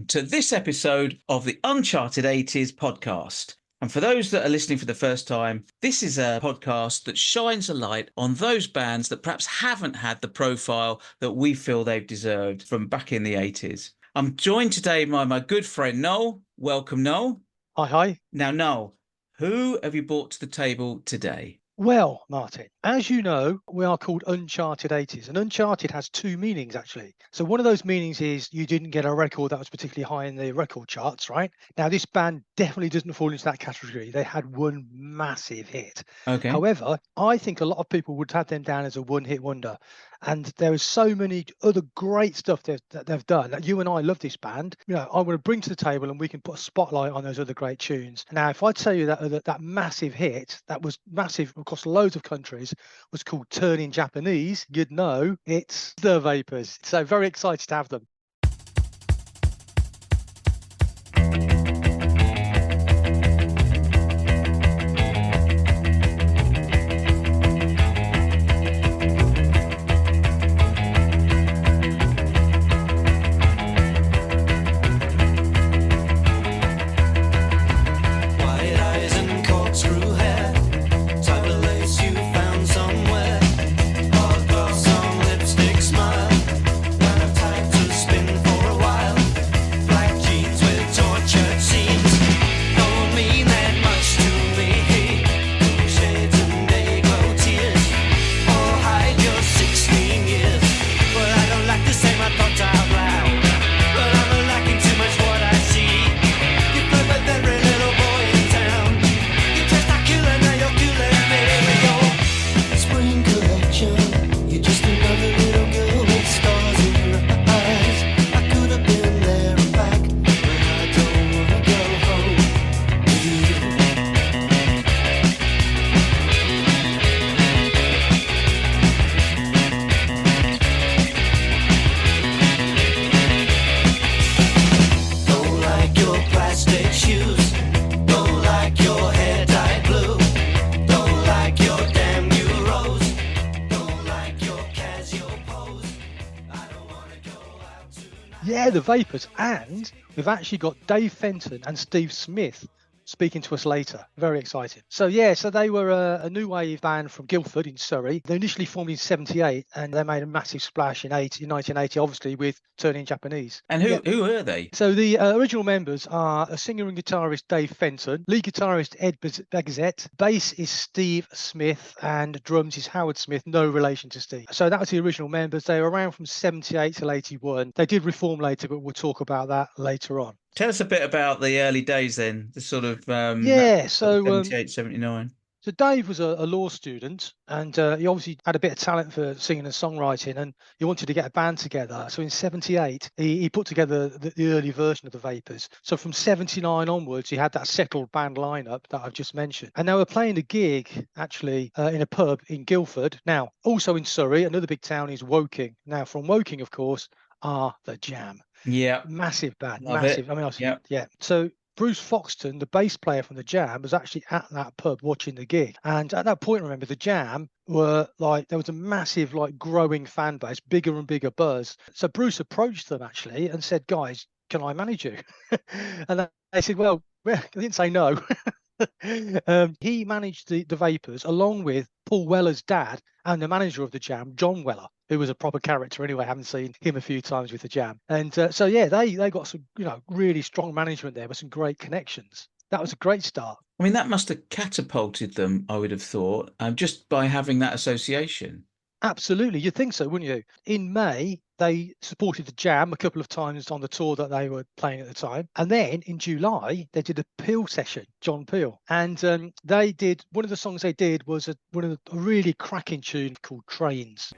to this episode of the Uncharted 80s podcast. And for those that are listening for the first time, this is a podcast that shines a light on those bands that perhaps haven't had the profile that we feel they've deserved from back in the 80s. I'm joined today by my good friend Noel. Welcome, Noel. Hi. Now, Noel, who have you brought to the table today? Well, Martin, as you know, we are called Uncharted 80s, and Uncharted has two meanings, actually. So one of those meanings is you didn't get a record that was particularly high in the record charts, right? Now, this band definitely doesn't fall into that category. They had one massive hit. Okay. However, I think a lot of people would have them down as a one-hit wonder. And there is so many other great stuff that they've done. Like, you and I love this band. You know, I want to bring to the table and we can put a spotlight on those other great tunes. Now, if I tell you that massive hit, that was massive across loads of countries, was called Turning Japanese, you'd know it's The Vapors. So very excited to have them. Yeah, The Vapors, and we've actually got Dave Fenton and Steve Smith speaking to us later. Very exciting. So they were a new wave band from Guildford in Surrey. They initially formed in 78 and they made a massive splash in 1980, obviously, with Turning Japanese. And who are they? So the original members are a singer and guitarist, Dave Fenton, lead guitarist, Ed Bagazette, bass is Steve Smith, and drums is Howard Smith, no relation to Steve. So that was the original members. They were around from 78 till 81. They did reform later, but we'll talk about that later on. Tell us a bit about the early days then, the sort of 78, 79. So Dave was a law student, and he obviously had a bit of talent for singing and songwriting, and he wanted to get a band together. So in 78, he put together the early version of the Vapors. So from 79 onwards, he had that settled band lineup that I've just mentioned. And they were playing a gig, actually, in a pub in Guildford. Now, also in Surrey, another big town is Woking. Now, from Woking, of course, are The Jam. Yeah. Massive band, Love massive. it. I mean, yeah. So Bruce Foxton, the bass player from The Jam, was actually at that pub watching the gig. And at that point, remember, The Jam were like, there was a massive, like, growing fan base, bigger and bigger buzz. So Bruce approached them actually and said, guys, can I manage you? And they said, well, I didn't say no. He managed the Vapors along with Paul Weller's dad and the manager of The Jam, John Weller, who was a proper character anyway. I haven't seen him a few times with The Jam. And they got some, really strong management there with some great connections. That was a great start. I mean, that must have catapulted them, I would have thought, just by having that association. Absolutely. You'd think so, wouldn't you? In May, they supported The Jam a couple of times on the tour that they were playing at the time. And then in July, they did a Peel session, John Peel. And they did, one of the songs they did was a really cracking tune called Trains.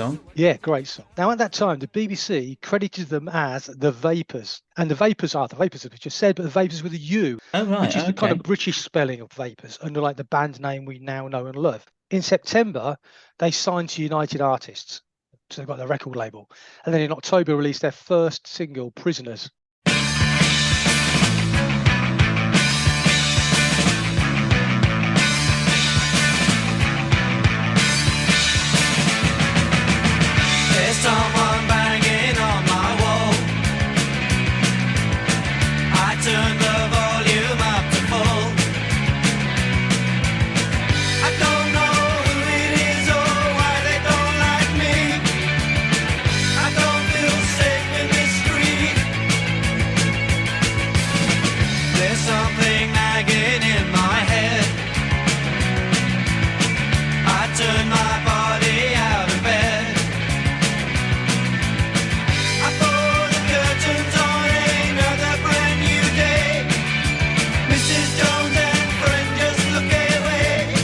song. Yeah, great song. Now, at that time, the BBC credited them as the Vapors. And the Vapors are the Vapors, as we just said, but the Vapors with a U, Oh, right. which is the kind of British spelling of Vapors, under like the band name we now know and love. In September, they signed to United Artists. So they've got their record label. And then in October, released their first single, Prisoners. There's someone banging on my wall. I turn the volume up to full. I don't know who it is or why they don't like me. I don't feel safe in this street. There's something nagging in my head. I turn my body out of bed. I pull the curtains on another brand new day. Mrs. Jones and friend just look away.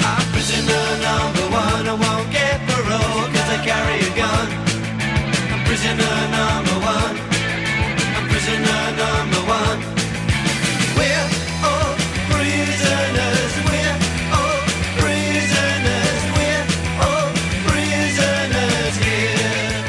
I'm prisoner number one, I won't get parole 'cause I carry a gun. I'm prisoner number one. I'm prisoner number one. We're all prisoners. We're all prisoners. We're all prisoners here.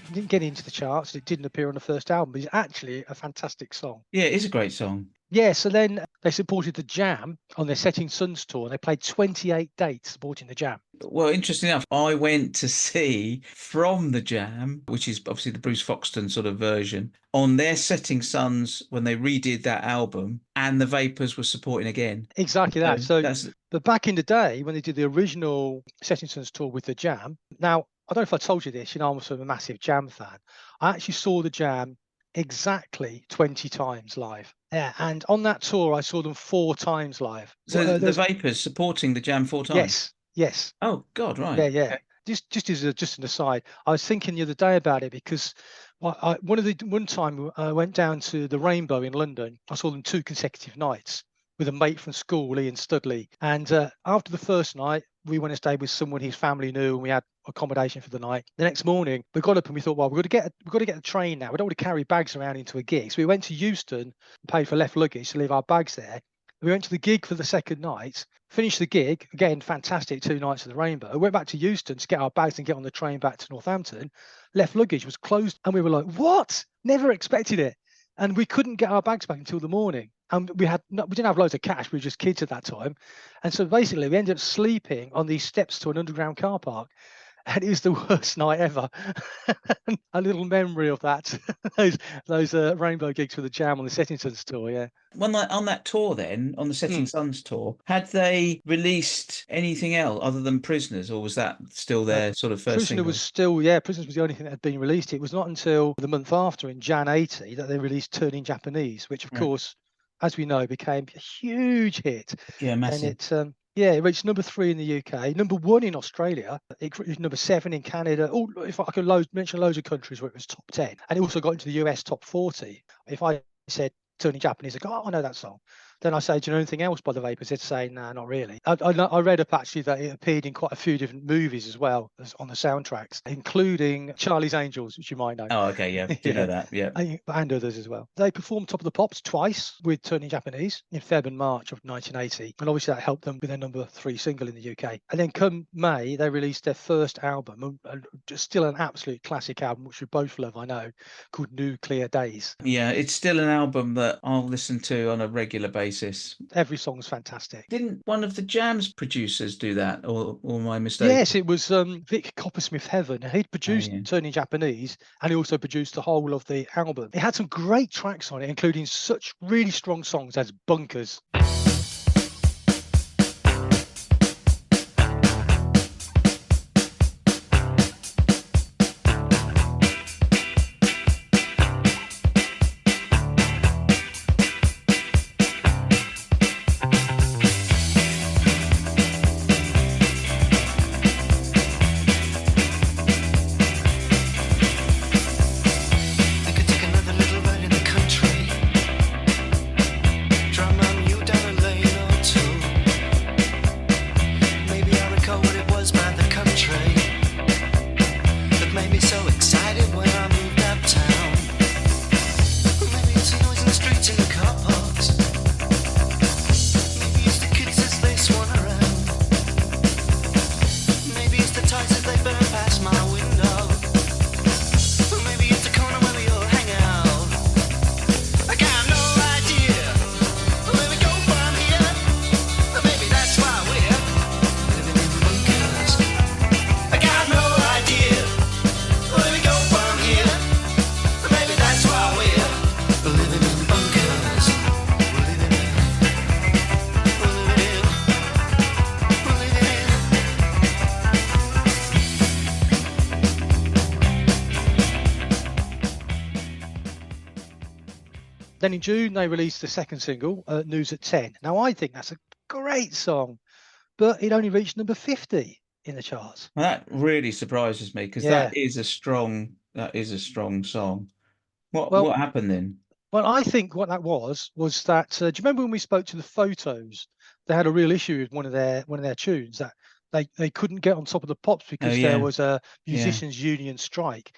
It didn't get into the charts. It didn't appear on the first album, but it's actually a fantastic song. Yeah, it is a great song. Yeah, so then they supported the Jam on their Setting Suns tour. They played 28 dates supporting the Jam. Well, interesting enough, I went to see From the Jam, which is obviously the Bruce Foxton sort of version, on their Setting Suns when they redid that album, and the Vapors were supporting again. Exactly that. So, that's but back in the day when they did the original Setting Suns tour with the Jam, now, I don't know if I told you this, I'm also a massive Jam fan. I actually saw the Jam exactly 20 times live. Yeah, and on that tour, I saw them 4 times live. so the Vapors supporting the Jam 4 times. Yes. Oh God, right. Yeah. Okay. Just as just an aside, I was thinking the other day about it because one time I went down to the Rainbow in London. I saw them 2 consecutive nights with a mate from school, Ian Studley. And after the first night, we went and stayed with someone his family knew, and we had accommodation for the night. The next morning, we got up and we thought, well, we've got to get a train now. We don't want to carry bags around into a gig. So we went to Euston and paid for left luggage to leave our bags there. We went to the gig for the second night, finished the gig, again, fantastic 2 nights at the Rainbow. We went back to Euston to get our bags and get on the train back to Northampton. Left luggage was closed, and we were like, what? Never expected it. And we couldn't get our bags back until the morning. And we didn't have loads of cash. We were just kids at that time. And so basically we ended up sleeping on these steps to an underground car park. And it was the worst night ever. A little memory of that, those Rainbow gigs with the Jam on the Setting Suns tour, yeah. On that tour then, on the Setting Suns tour, had they released anything else other than Prisoners, or was that still their sort of first Prisoner single? was Prisoners was the only thing that had been released. It was not until the month after, in Jan 80, that they released Turning Japanese, which of course, as we know, became a huge hit. Yeah, massive. And it reached number 3 in the UK, number 1 in Australia, it reached number 7 in Canada. Oh, if I could mention loads of countries where it was top 10, and it also got into the US top 40. If I said Turning Japanese, I go, oh, I know that song. Then I say, do you know anything else by the Vapors? They'd say, nah, not really. I read up actually that it appeared in quite a few different movies as well as on the soundtracks, including Charlie's Angels, which you might know. Oh, okay, yeah, do know that, yeah. And others as well. They performed Top of the Pops twice with Turning Japanese in Feb and March of 1980, and obviously that helped them with their number 3 single in the UK. And then come May, they released their first album, still an absolute classic album, which we both love, I know, called Nuclear Days. Yeah, it's still an album that I'll listen to on a regular basis. Every song's fantastic. Didn't one of the Jam's producers do that, or my mistake? Yes, it was Vic Coppersmith-Heaven. He'd produced Turning Japanese, and he also produced the whole of the album. It had some great tracks on it, including such really strong songs as Bunkers. I could take another little ride in the country. Drum on you down made me so excited when I moved uptown. Maybe it's the noise in the streets and the car parks. Maybe it's the kids as they swan around. Maybe it's the tides as they burn past my window. Maybe it's the corner where we all hang out. I got no idea where we go from here. Maybe that's why we're living in bunkers. I got no idea where we go from here. Maybe that's why we're living in bunkers. We're living in. Then in June, they released the second single, News at 10. Now, I think that's a great song, but it only reached number 50 in the charts. Well, that really surprises me because Yeah. that is a strong song. Well- What happened then? Well, I think what that was that, do you remember when we spoke to the Photos? They had a real issue with one of their tunes, that they couldn't get on top of the pops because yeah. there was a Yeah. musicians' union strike.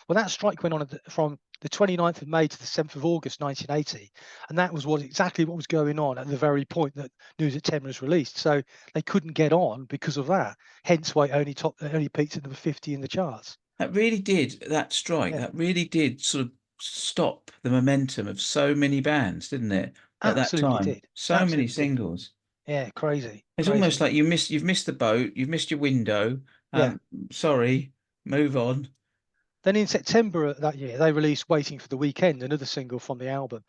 Well, that strike went on from the 29th of May to the 7th of August 1980, and that was exactly what was going on at the very point that News at 10 was released. So they couldn't get on because of that. Hence why it only peaked at number 50 in the charts. That really did, that strike, Yeah. that really did sort of stop the momentum of so many bands, didn't it? At Absolutely that time, did. so Absolutely many did. singles. Yeah, crazy. It's crazy. almost like you've missed the boat, you've missed your window. Yeah. Sorry, move on. Then in September that year, they released Waiting for the Weekend, another single from the album.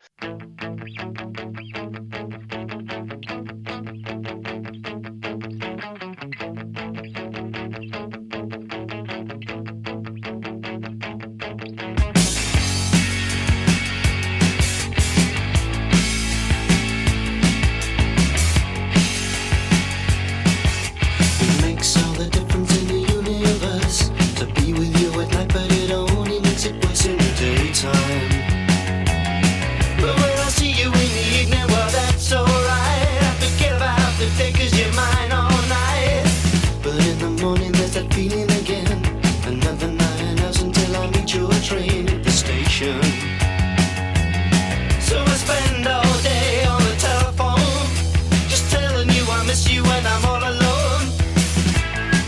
It makes all the difference in the universe to be with you at night, but it only makes it worse in the daytime. But when I see you in the evening, well, that's alright. I forget about the day 'cause you're mine all night. But in the morning, there's that feeling again. Another 9 hours until I meet your train at the station. So I spend all day on the telephone, just telling you I miss you when I'm all alone.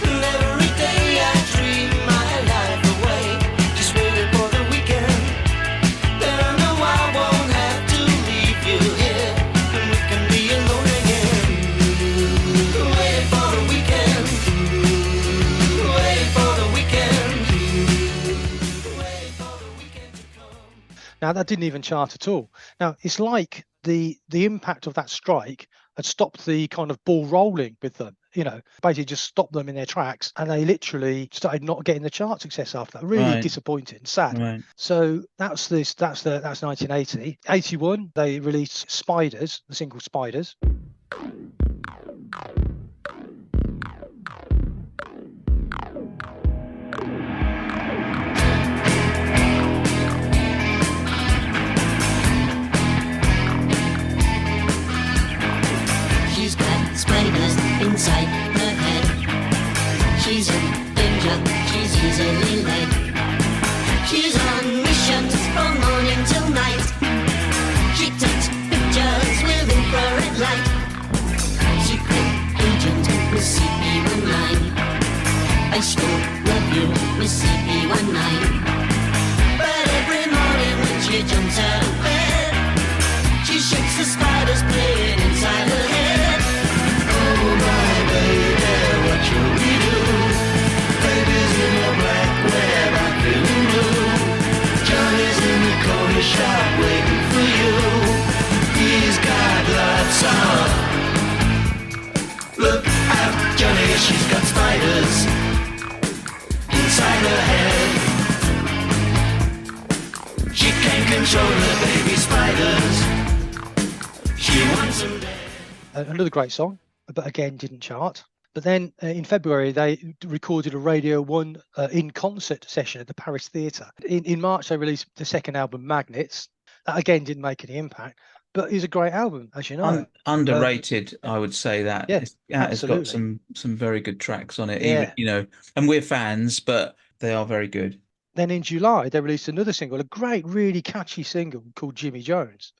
And every day I dream my life away, just waiting for the weekend. Then I know I won't have to leave you here, and we can be alone again. Wait for the weekend. Wait for the weekend. Wait for the weekend to come. Now, that didn't even chart at all. Now, it's like the impact of that strike had stopped the kind of ball rolling with them, basically just stopped them in their tracks, and they literally started not getting the chart success after that. Really Right. disappointing, sad. Right. So that's 1980. 81, they released Spiders, the single Spiders. She's got spiders inside her head. She's in danger, she's easily led. She's on missions from morning till night. She takes pictures with infrared light. Secret agent, Miss CP19. I still love you, Miss CP19. But every morning when she jumps out of bed, she shakes the spiders playing inside her head. Oh my baby, what shall we do? Baby's in a black web, I feel blue. Johnny's in the corner shop waiting for you. He's got lots of. Look out, Johnny, she's got spiders inside her head. She can't control her baby spiders. She wants them dead. Another great song, but again didn't chart. But then in February, they recorded a Radio 1 in-concert session at the Paris Theatre. In March, they released the second album, Magnets. That again didn't make any impact, but it's a great album, as you know. Underrated, I would say that. Yeah, It's got absolutely. some very good tracks on it. Yeah. Even, and we're fans, but They are very good. Then in July, they released another single, a great, really catchy single called Jimmy Jones.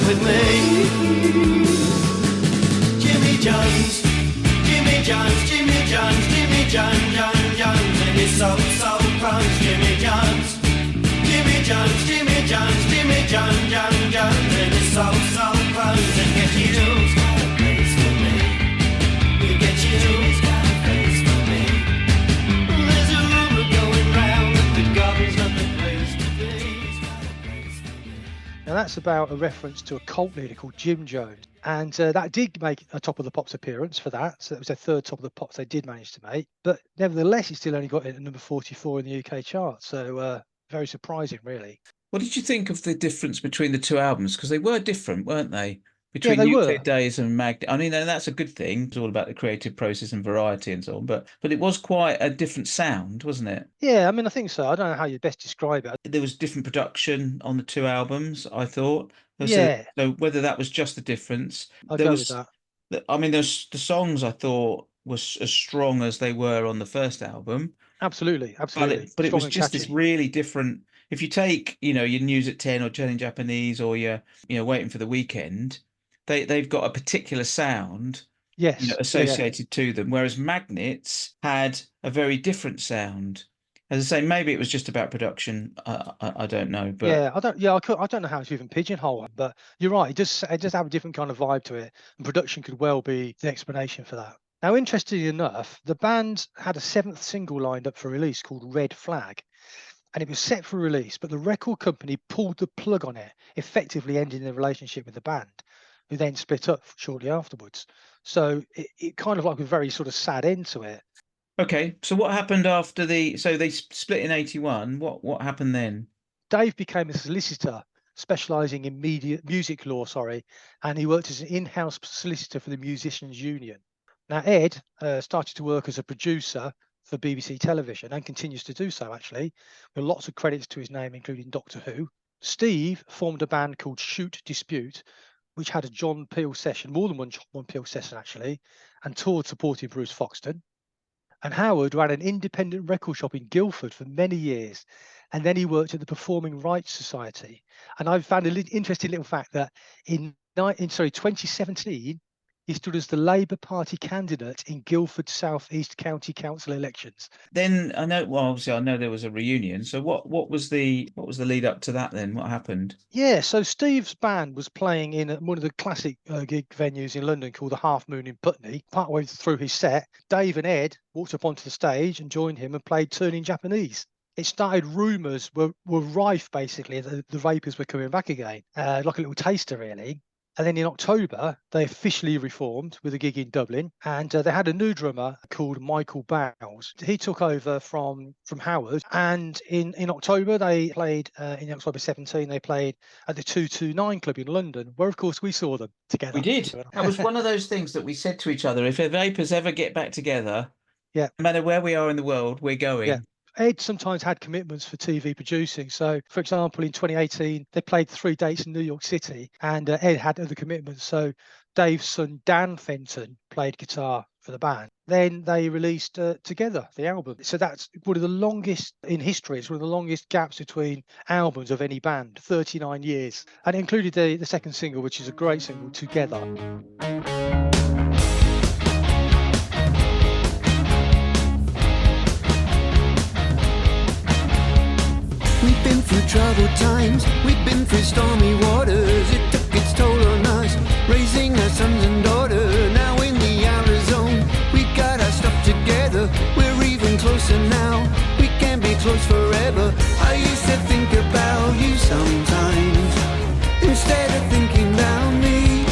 With me, Jimmy Jones, Jimmy Jones, Jimmy Jones, Jimmy Jones, Jones, and his soul crumbs. Jimmy Jones, Jimmy Jones, Jimmy Jones, Jimmy Jones, Jones, and his soul crumbs. And get you's got a place for me. You get you's got a place for me. There's a rumor going round that the garden's not the place to be. He's got a place for me. Now that's about a reference to a cult leader called Jim Jones, and that did make a Top of the Pops appearance for that. So that was their third Top of the Pops they did manage to make. But nevertheless, it still only got it at number 44 in the UK chart. So very surprising, really. What did you think of the difference between the two albums? Because they were different, weren't they? Between they Nuclear were. Days and Magnet. I mean, and that's a good thing. It's all about the creative process and variety and so on. But it was quite a different sound, wasn't it? Yeah, I mean, I think so. I don't know how you best describe it. There was different production on the two albums, I thought. Yeah. So whether that was just the difference. I'll go with that. I mean, the songs I thought was as strong as they were on the first album. Absolutely. But it was just this really different. If you take, your News at 10 or Jen Japanese or your, Waiting for the Weekend, they've got a particular sound associated to them, whereas Magnets had a very different sound. As I say, maybe it was just about production. I don't know, but I don't know how to even pigeonhole it, but you're right. It does have a different kind of vibe to it, and production could well be the explanation for that. Now, interestingly enough, the band had a 7th single lined up for release called Red Flag, and it was set for release, but the record company pulled the plug on it, effectively ending the relationship with the band, who then split up shortly afterwards. So it kind of like a very sort of sad end to it. Okay, so what happened after so they split in 81? What happened then? Dave became a solicitor specialising in music law, and he worked as an in-house solicitor for the Musicians Union. Now, Ed started to work as a producer for BBC Television and continues to do so, actually, with lots of credits to his name, including Doctor Who. Steve formed a band called Shoot Dispute, which had a John Peel session, more than one John Peel session, actually, and toured supporting Bruce Foxton. And Howard ran an independent record shop in Guildford for many years. And then he worked at the Performing Rights Society. And I found an interesting little fact that in 2017, he stood as the Labour Party candidate in Guildford South East County Council elections. Then I know there was a reunion. So what was the lead up to that then? What happened? Yeah, so Steve's band was playing in one of the classic gig venues in London called the Half Moon in Putney. Partway through his set, Dave and Ed walked up onto the stage and joined him and played Turning Japanese. It started, rumours were rife, basically, that the Vapors were coming back again, like a little taster, really. And then in October, they officially reformed with a gig in Dublin, and they had a new drummer called Michael Bowles. He took over from Howard, and in October, they played, in October 17, they played at the 229 Club in London, where, of course, we saw them together. We did. That was one of those things that we said to each other, if the Vapors ever get back together, no matter where we are in the world, we're going. Yeah. Ed sometimes had commitments for TV producing. So, for example, in 2018, they played 3 dates in New York City, and Ed had other commitments. So Dave's son, Dan Fenton, played guitar for the band. Then they released together the album. So that's one of the longest in history. It's one of the longest gaps between albums of any band, 39 years. And it included the second single, which is a great single, Together. been through troubled times, we've been through stormy waters. It took its toll on us, raising our sons and daughters. Now in the outer zone, we got our stuff together. We're even closer now, we can be close forever. I used to think about you sometimes, instead of thinking about me.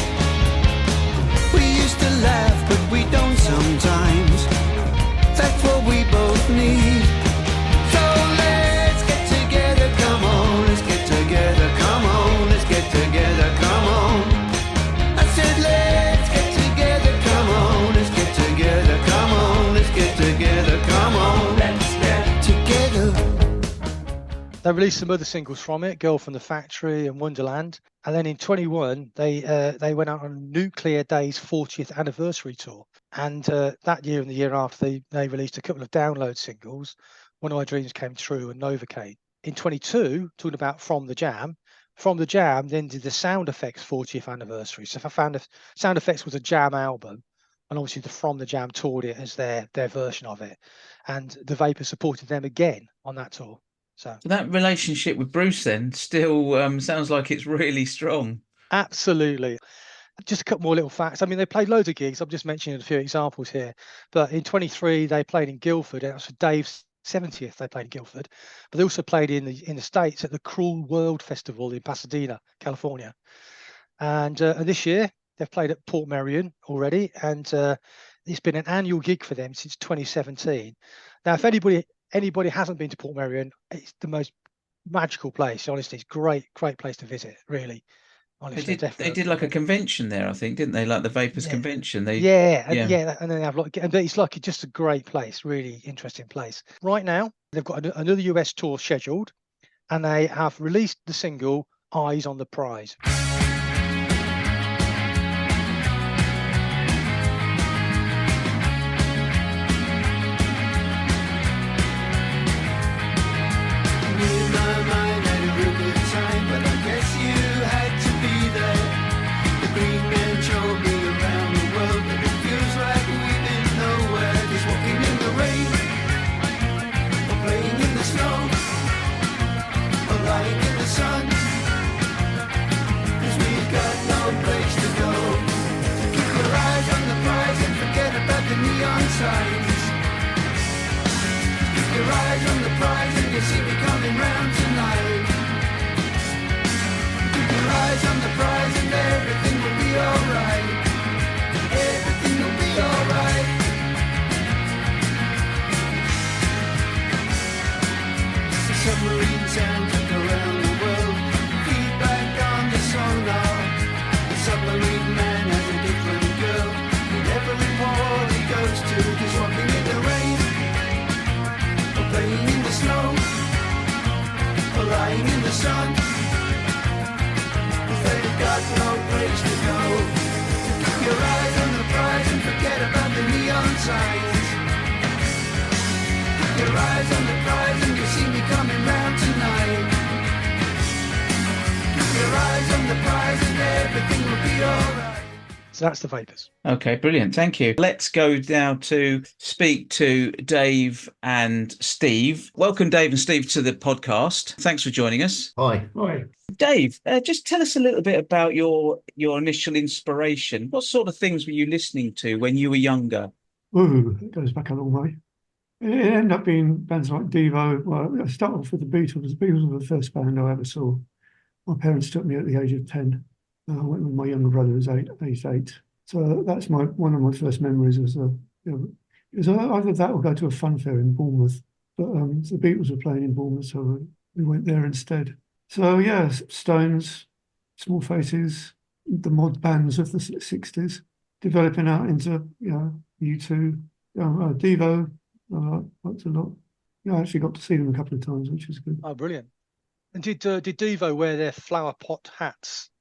We used to laugh, but we don't sometimes. That's what we both need. So let's get together, come on. Let's get together, come on. Let's get together, come on. I said let's get together, come on. Let's get together, come on. Let's get together, come on. Let's get together. They released some other singles from it, Girl from the Factory and Wonderland. And then in 21, they went out on Nuclear Day's 40th anniversary tour. And that year and the year after, they released a couple of download singles, One of My Dreams Came True and Novocaine. In 22, talking about From the Jam then did the Sound Effects 40th anniversary. So if I found Sound Effects was a Jam album, and obviously the From the Jam toured it as their version of it. And the Vapors supported them again on that tour. So that relationship with Bruce then still sounds like it's really strong. absolutely. Just a couple more little facts. I mean, they played loads of gigs. I'm just mentioning a few examples here. But in 23, they played in Guildford. And that was for Dave's 70th. They played in Guildford. But they also played in the States at the Cruel World Festival in Pasadena, California. And this year, they've played at Port Merion already. And it's been an annual gig for them since 2017. Now, if anybody hasn't been to Port Merion, it's the most magical place. Honestly, it's great place to visit, really. Honestly, They did like a convention there, I think, didn't they? Like the Vapors convention. And then they have and it's like just a great place, really interesting place. Right now, they've got another US tour scheduled, and they have released the single "Eyes on the Prize." Signs. Keep your eyes on the prize and you see me coming round tonight. Keep your eyes on the prize and everything will be alright. Everything will be alright. The submarine sound took around the world. Feedback on the sonar. The submarine man has a different girl. In every port he goes to, just walking in the rain, or playing in the snow, or lying in the sun, 'cause they've got no place to go. So keep your eyes on the prize and forget about the neon signs. Keep your eyes on the prize and you see me coming round tonight. Keep your eyes on the prize and everything will be alright. So that's the Vapors. Okay, brilliant. Thank you. Let's go now to speak to Dave and Steve. Welcome, Dave and Steve, to the podcast. Thanks for joining us. Hi. Hi. Dave, just tell us a little bit about your initial inspiration. What sort of things were you listening to when you were younger? Ooh, it goes back a long way. It ended up being bands like Devo. Well, I started off with the Beatles. The Beatles were the first band I ever saw. My parents took me at the age of 10. I went with my younger brother, who was aged 8. So that's one of my first memories. Was it was either that or go to a fun fair in Bournemouth. But the Beatles were playing in Bournemouth, so we went there instead. So yeah, Stones, Small Faces, the mod bands of the 60s, developing out into U2, Devo. I liked a lot. I actually got to see them a couple of times, which was good. Oh, brilliant! And did Devo wear their flower pot hats?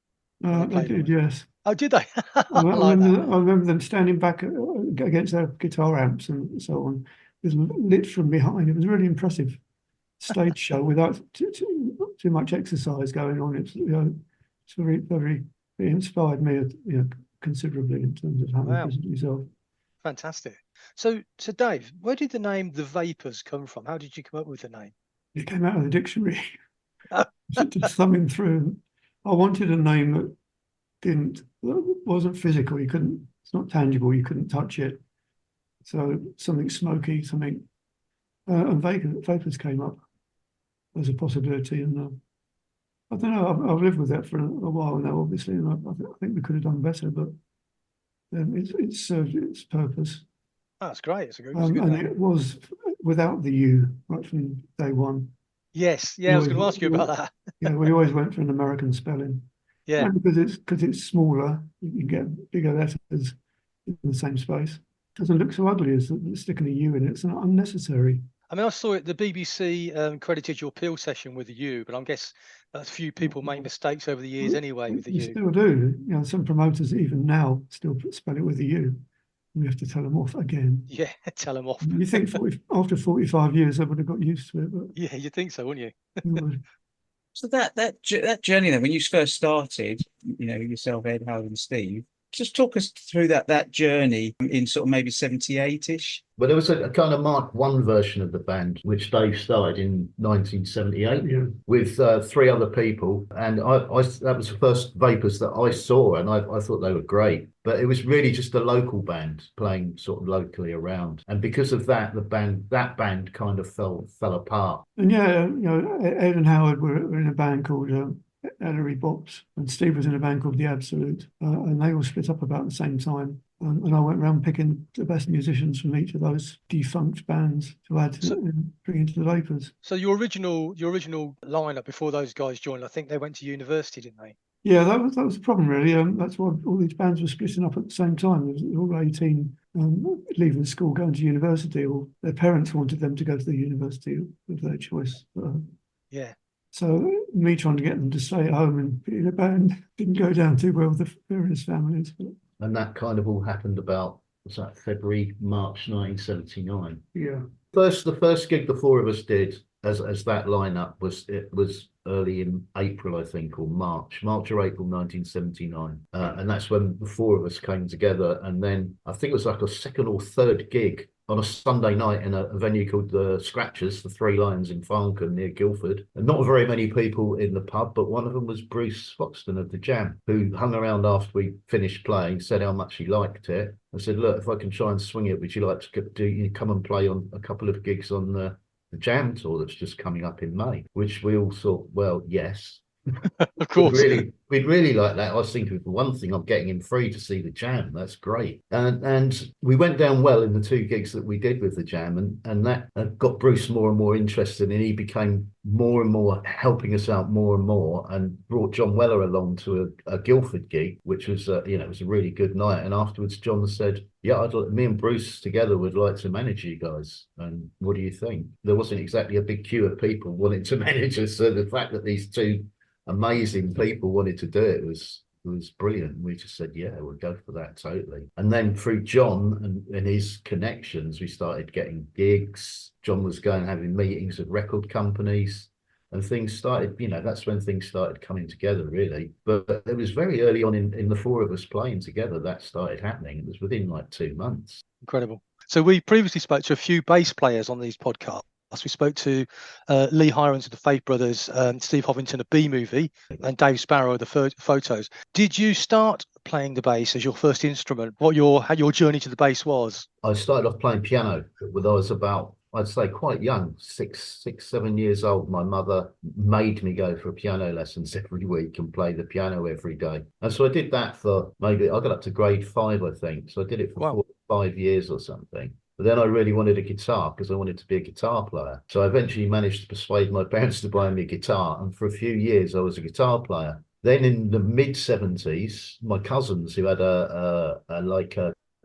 They did, yes. Oh, did they? I remember them standing back against their guitar amps and so on, with lit from behind. It was a really impressive stage show without too much exercise going on. It's very, very. It inspired me, considerably in terms of how to present yourself. Fantastic. So Dave, where did the name The Vapors come from? How did you come up with the name? It came out of the dictionary. just thumbing through. I wanted a name that wasn't physical. It's not tangible. You couldn't touch it. So something smoky, something, and vapors came up as a possibility. And I don't know. I've lived with that for a while now, obviously, and I think we could have done better, but it served its purpose. That's great. It's a good And name. it was without the U right from day one. Yes, yeah, I was going to ask you about that. Yeah, we always went for an American spelling. Yeah, And because it's smaller, you can get bigger letters in the same space. It doesn't look so ugly as sticking a U in it. It's not unnecessary. I mean, I saw it. The BBC credited your peel session with the U, but I guess a few people make mistakes over the years anyway with the You U. still do. You know, some promoters even now still spell it with a U. We have to tell them off again. Yeah, tell them off. You think after 45 years, they would have got used to it, but Yeah, you think so, wouldn't you? you know, So that journey then, when you first started, yourself, Ed, Howard, and Steve, just talk us through that journey in sort of maybe 78-ish. Well, there was a kind of Mark I version of the band, which Dave started in 1978 yeah. with three other people. And I that was the first Vapors that I saw, and I thought they were great. But it was really just a local band playing sort of locally around. And because of that, that band kind of fell apart. And yeah, Ed and Howard were in a band called Ellery Bops, and Steve was in a band called The Absolute, and they all split up about the same time. And I went around picking the best musicians from each of those defunct bands to add and bring into the Vapors. So your original lineup before those guys joined, I think they went to university, didn't they? Yeah, that was the problem really. That's why all these bands were splitting up at the same time. They were all 18, leaving school, going to university, or their parents wanted them to go to the university of their choice. Yeah. So me trying to get them to stay at home and be in a band didn't go down too well with the various families. But And that kind of all happened about, was that February, March 1979? yeah. The first gig the four of us did as that lineup was early in April, I think, or March or April 1979. And that's when the four of us came together. And then I think it was like a second or third gig on a Sunday night in a venue called the Scratchers, the Three Lions in Farncombe near Guildford. And not very many people in the pub, but one of them was Bruce Foxton of the Jam, who hung around after we finished playing, said how much he liked it. I said, look, if I can try and swing it, would you like to come and play on a couple of gigs on the Jam tour that's just coming up in May? Which we all thought, well, yes. Of course. We'd really like that. I was thinking, for one thing, I'm getting him free to see the Jam. That's great. And we went down well in the two gigs that we did with the Jam, and that got Bruce more and more interested, and he became more and more helping us out more and more, and brought John Weller along to a Guildford gig, which was it was a really good night. And afterwards, John said, yeah, me and Bruce together would like to manage you guys. And what do you think? There wasn't exactly a big queue of people wanting to manage us, so the fact that these two amazing people wanted to do it was brilliant. We just said, yeah, we'll go for that totally. And then through John and his connections, we started getting gigs. John was having meetings with record companies, and things started, that's when things started coming together really. But it was very early on in the four of us playing together that started happening. It was within like 2 months. Incredible. So we previously spoke to a few bass players on these podcasts. We spoke to Lee Hirons of the Faith Brothers, Steve Hovington of B Movie, and Dave Sparrow of the Photos. Did you start playing the bass as your first instrument? How your journey to the bass was? I started off playing piano when I was about, I'd say, quite young, 7 years old. My mother made me go for piano lessons every week and play the piano every day. And so I did that for I got up to grade 5, I think. So I did it for 4 or 5 years or something. But then I really wanted a guitar because I wanted to be a guitar player. So I eventually managed to persuade my parents to buy me a guitar. And for a few years, I was a guitar player. Then in the mid-70s, my cousins, who had a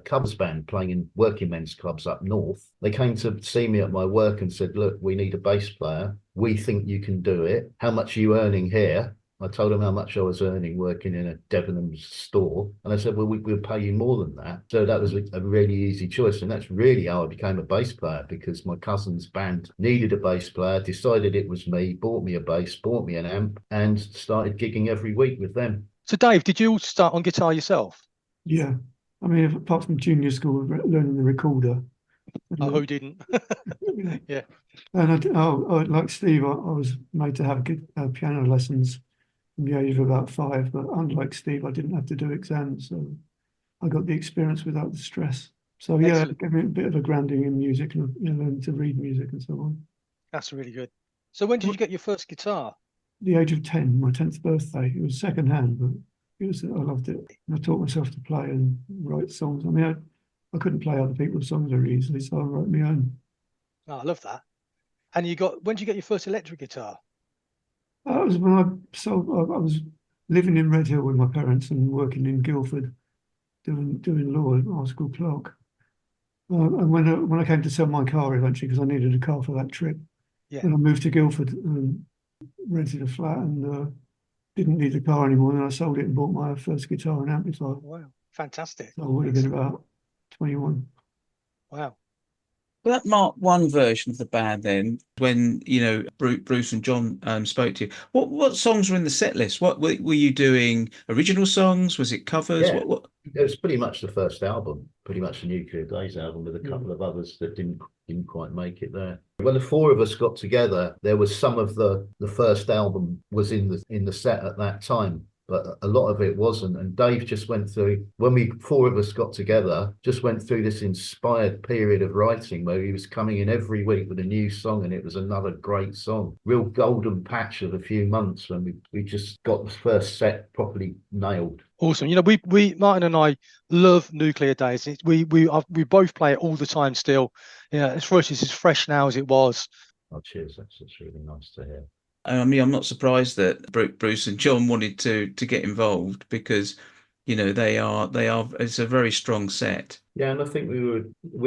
clubs band playing in working men's clubs up north, they came to see me at my work and said, look, we need a bass player. We think you can do it. How much are you earning here? I told them how much I was earning working in a Debenhams store. And I said, well, we'll pay you more than that. So that was a really easy choice. And that's really how I became a bass player, because my cousin's band needed a bass player, decided it was me, bought me a bass, bought me an amp, and started gigging every week with them. So Dave, did you start on guitar yourself? Yeah. I mean, apart from junior school, learning the recorder, Oh, who didn't? Yeah. And like Steve, I was made to have piano lessons from the age of about 5, but unlike Steve, I didn't have to do exams, so I got the experience without the stress. So yeah, Excellent. it gave me a bit of a grounding in music and learning to read music and so on. That's really good. So when did you get your first guitar? The age of 10, my 10th birthday. It was second hand, but I loved it. And I taught myself to play and write songs. I mean, I couldn't play other people's songs very easily, so I wrote my own. Oh, I love that. And when did you get your first electric guitar? That was when I was living in Red Hill with my parents and working in Guildford, doing law at high school clerk. And when I came to sell my car eventually, because I needed a car for that trip, Yeah. and I moved to Guildford and rented a flat and didn't need the car anymore. And I sold it and bought my first guitar and amplifier. Wow, fantastic. So I would have been about 21. Wow. Well, that Mark I version of the band then, when, Bruce and John spoke to you, what songs were in the set list? What were you doing? Original songs? Was it covers? Yeah. What? It was pretty much the first album, pretty much the Nuclear Days album, with a couple of others that didn't quite make it there. When the 4 of us got together, there was some of the first album was in the set at that time, but a lot of it wasn't. And Dave just went through, when we 4 of us got together, just went through this inspired period of writing where he was coming in every week with a new song, and it was another great song. Real golden patch of a few months when we just got the first set properly nailed. Awesome. We Martin and I love Nuclear Days. We both play it all the time still. For us, it's as fresh now as it was. Oh, cheers. That's really nice to hear. I mean, I'm not surprised that Bruce and John wanted to get involved because, they are. It's a very strong set. Yeah, and I think we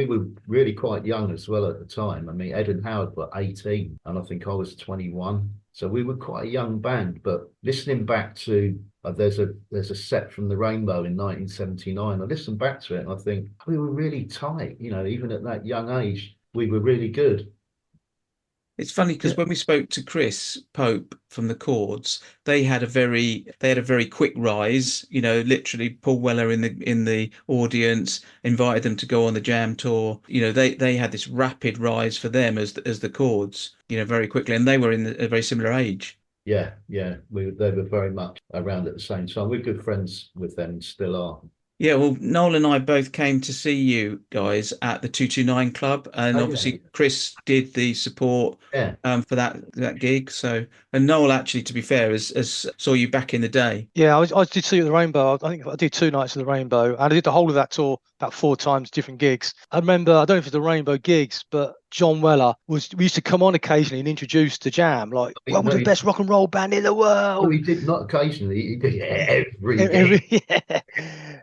were really quite young as well at the time. I mean, Ed and Howard were 18, and I think I was 21. So we were quite a young band. But listening back to there's a set from the Rainbow in 1979. I listened back to it and I think we were really tight. Even at that young age, we were really good. It's funny because when we spoke to Chris Pope from the Chords, they had a very quick rise. Literally Paul Weller in the audience invited them to go on the Jam tour. They had this rapid rise for them as the Chords. Very quickly, and they were in a very similar age. Yeah, they were very much around at the same time. We're good friends with them, still are. Yeah, well, Noel and I both came to see you guys at the 229 Club, and obviously Chris did the support for that gig. So, and Noel actually, to be fair, as saw you back in the day. Yeah, I did see you at the Rainbow. I think I did 2 nights at the Rainbow, and I did the whole of that tour about 4 times, different gigs. I remember, I don't know if it's the Rainbow gigs, but John Weller we used to come on occasionally and introduce the Jam, like, we're the best rock and roll band in the world. No, he did not occasionally. He did every yeah.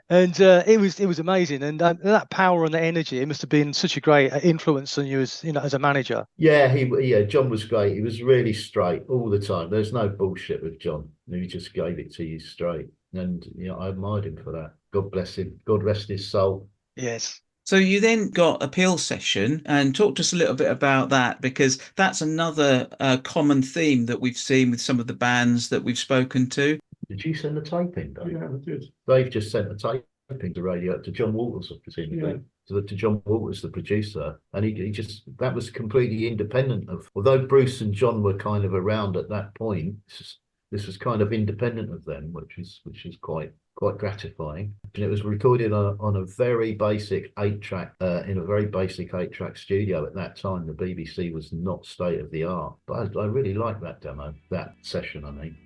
And it was amazing, and that power and the energy, it must have been such a great influence on you as a manager. Yeah, John was great. He was really straight all the time. There's no bullshit with John. He just gave it to you straight, and I admired him for that. God bless him. God rest his soul. Yes. So you then got a Peel session, and talk to us a little bit about that, because that's another common theme that we've seen with some of the bands that we've spoken to. Did you send the tape in, Dave? Yeah, I did. Dave just sent the tape into radio to John Walters, presumably. Yeah. To John Walters, the producer, and he just, that was completely independent of, although Bruce and John were kind of around at that point, this was kind of independent of them, which is quite gratifying. And it was recorded on a very basic 8-track in a very basic 8-track studio at that time. The BBC was not state of the art, but I really liked that demo, that session. I mean.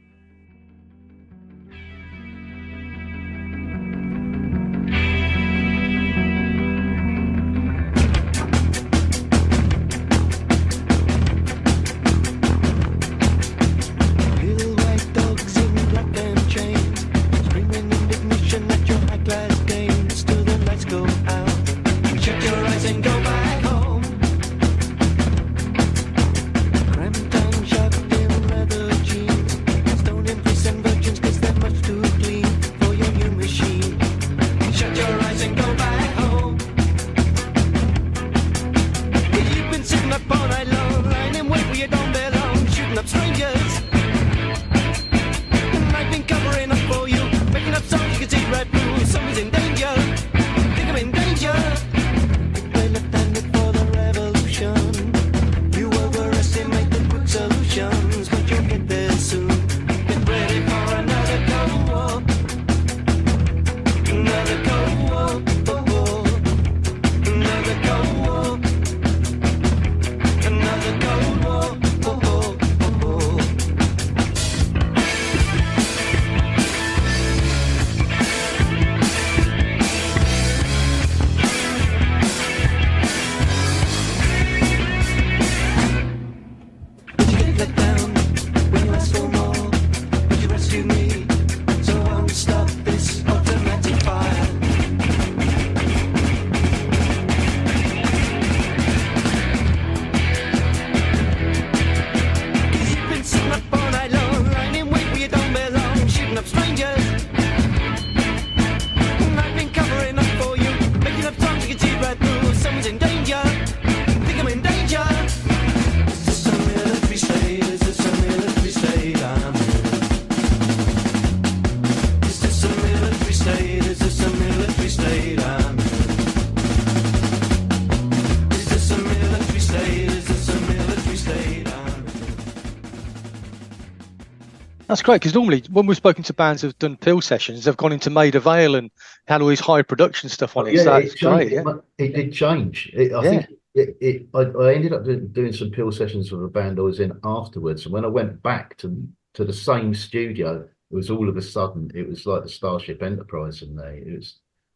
That's great, because normally when we've spoken to bands who've done Peel sessions, they've gone into Maida Vale and had all these high production stuff on it. Yeah, So it that's changed. great. Yeah. It did change. I Yeah. think I ended up doing some Peel sessions with a band I was in afterwards. And when I went back to the same studio, it was all of a sudden, it was like the Starship Enterprise in there.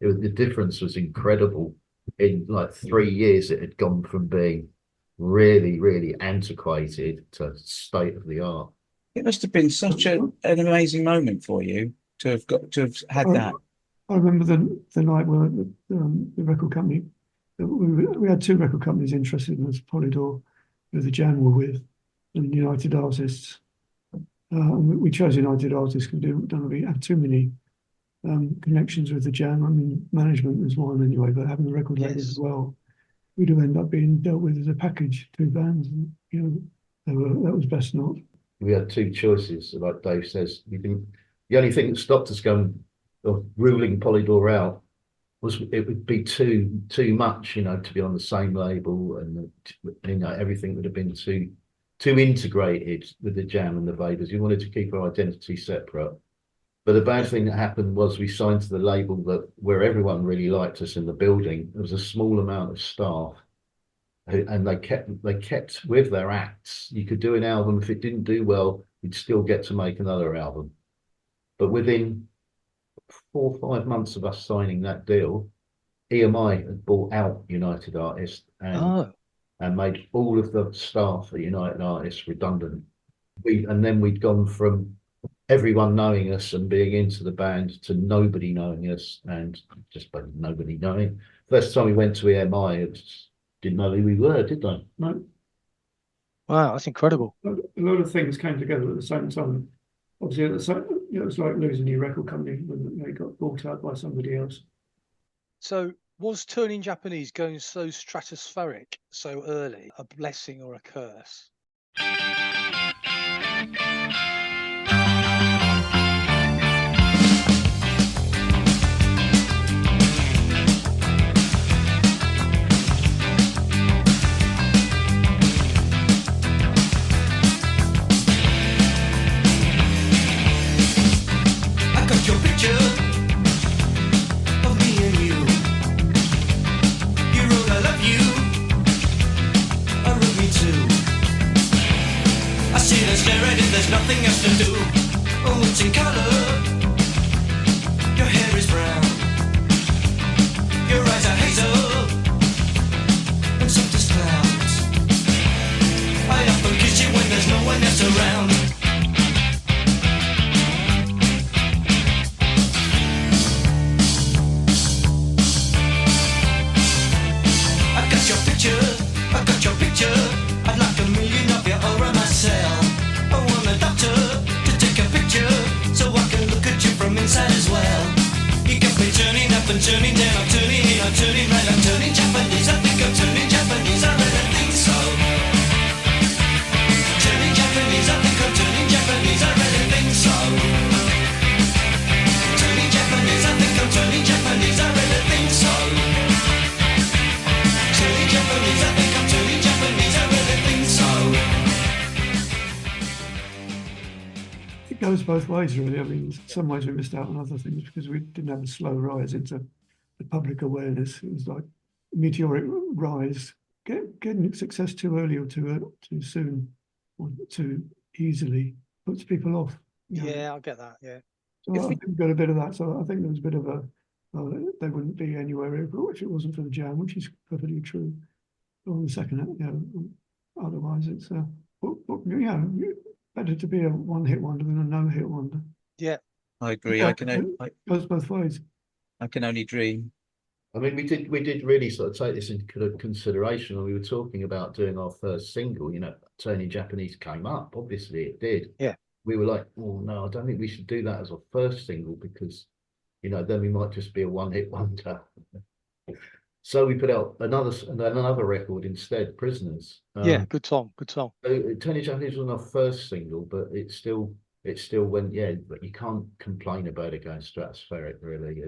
The difference was incredible. In like 3 years, it had gone from being really, really antiquated to state of the art. It must have been such an amazing moment for you to have had that. I remember the night where the record company, we had two record companies interested in us, Polydor, who the Jam were with, and United Artists. We chose United Artists because we don't really have too many connections with the Jam. I mean, management was one anyway, but having the record label as well, we'd have ended up being dealt with as a package, two bands, and that was best not. We had two choices, like Dave says. The only thing that stopped us going of ruling Polydor out was it would be too much, to be on the same label, and everything would have been too integrated with the Jam and the Vaders. We wanted to keep our identity separate. But the bad thing that happened was we signed to the label where everyone really liked us in the building. There was a small amount of staff, and they kept with their acts. You could do an album. If it didn't do well, you'd still get to make another album. But within 4 or 5 months of us signing that deal, EMI had bought out United Artists and made all of the staff at United Artists redundant. And then we'd gone from everyone knowing us and being into the band to nobody knowing us, and just nobody knowing. First time we went to EMI, it didn't know who we were, did they? No. Wow, that's incredible. A lot of things came together at the same time. Obviously, at the same, it was like losing your record company when they got bought out by somebody else. So was turning Japanese going so stratospheric so early a blessing or a curse? There's nothing else to do. Oh, it's in color. Your hair is brown. Your eyes are hazel and soft as clouds. I often kiss you when there's no one else around. I got your picture. I got your picture. I'd like a million of you over myself. To take a picture so I can look at you from inside as well. You got me turning up and turning down, I'm turning in, I'm turning right, I'm turning Japanese. I think I'm turning Japanese, I really think so. Turning Japanese, I think I'm turning Japanese, I really think so. Turning Japanese, I think I'm turning Japanese, I really think so. Turning Japanese, I think I'm turning Japanese, I really think so. It goes both ways, really. I mean, in some ways we missed out on other things because we didn't have a slow rise into the public awareness. It was like a meteoric rise. Getting success too early or too soon or too easily puts people off. Yeah, I'll get that. Yeah. So I think we got a bit of that. So I think there was a bit of they wouldn't be anywhere if it wasn't for the Jam, which is perfectly true. On the second, otherwise it's better to be a one-hit wonder than a no-hit wonder. Yeah, I agree. It goes both ways. I can only dream. I mean, we did really sort of take this into consideration when we were talking about doing our first single. Turning Japanese came up. Obviously, it did. Yeah. We were like, oh no, I don't think we should do that as our first single because, then we might just be a one-hit wonder. So we put out another record instead, Prisoners. good song. So Turning Japanese was our first single, but it still went, but you can't complain about it going stratospheric, really.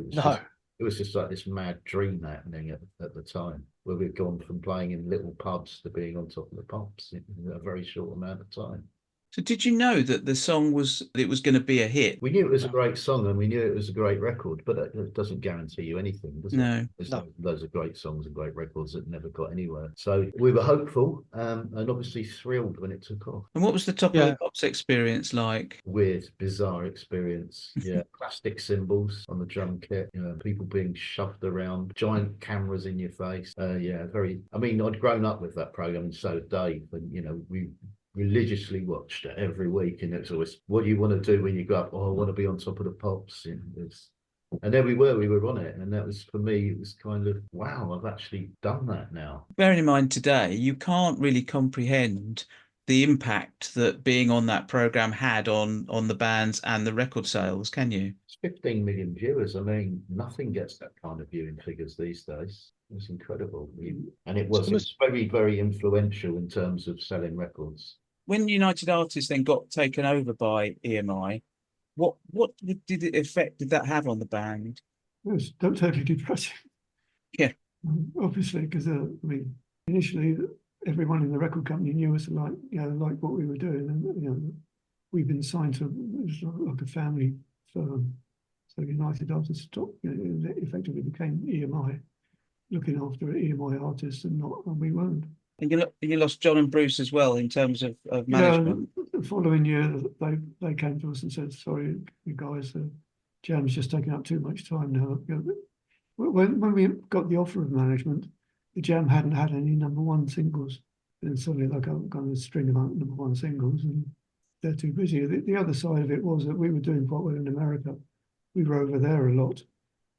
It was just like this mad dream happening at the time, where we'd gone from playing in little pubs to being on top of the pops in a very short amount of time. So did you know that the song was going to be a hit? We knew it was a great song and we knew it was a great record, but it doesn't guarantee you anything, does it? No. There's No. loads of great songs and great records that never got anywhere. So we were hopeful and obviously thrilled when it took off. And what was the Top of the Pops experience like? Weird, bizarre experience. Yeah, plastic cymbals on the drum kit, people being shoved around, giant cameras in your face. Yeah, very. I mean, I'd grown up with that program, and so had Dave, and we religiously watched it every week, and it's always, what do you want to do when you go up? Oh, I want to be on Top of the Pops. And there we were on it, and that was, for me, it was kind of, wow, I've actually done that now. Bearing in mind today, you can't really comprehend the impact that being on that program had on the bands and the record sales, can you? It's 15 million viewers. I mean, nothing gets that kind of viewing figures these days. It's incredible. And it was very, very influential in terms of selling records. When United Artists then got taken over by EMI, what effect did that have on the band? It was totally depressing. Yeah. Obviously, because initially everyone in the record company knew us like what we were doing, and we've been signed to like a family firm. So United Artists effectively became EMI, looking after EMI artists, and we weren't. And you lost John and Bruce as well in terms of management. Yeah, the following year they came to us and said, "Sorry, you guys, Jam's just taking up too much time now." When we got the offer of management, the Jam hadn't had any #1 singles, and suddenly they got a string of #1 singles, and they're too busy. The other side of it was that we were doing quite well in America. We were over there a lot,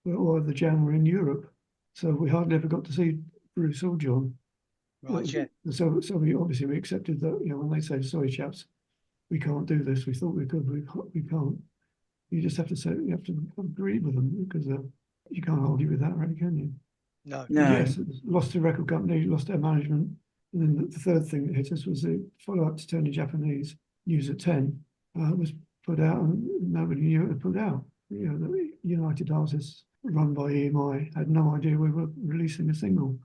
or the Jam were in Europe, so we hardly ever got to see Bruce or John. Right, yeah. So we accepted that, when they say, "Sorry, chaps, we can't do this," we thought we could, we can't. You just have to say, you have to agree with them, because you can't argue with that, really, can you? No. Yes, lost the record company, lost their management, and then the third thing that hit us was the follow-up to Tony Japanese, News at 10, was put out, and nobody knew it was put out. The United Artists, run by EMI, had no idea we were releasing a single.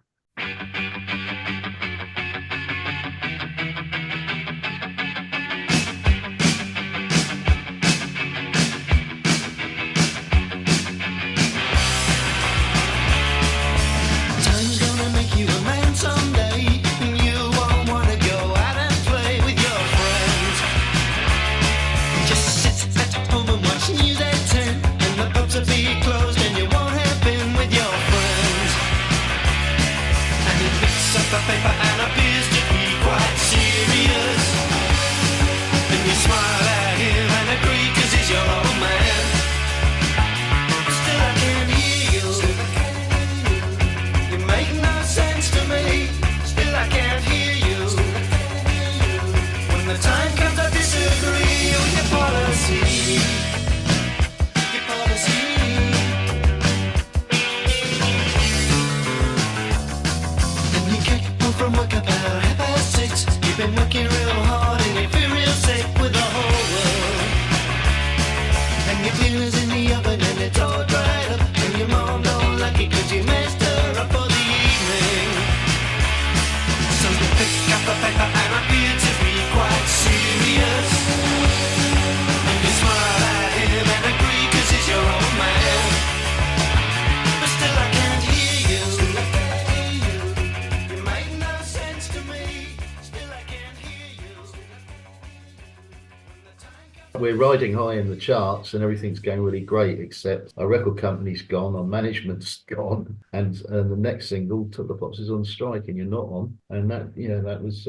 We're riding high in the charts and everything's going really great, except our record company's gone, our management's gone, and the next single, Top of the Pops, is on strike, and you're not on. And that was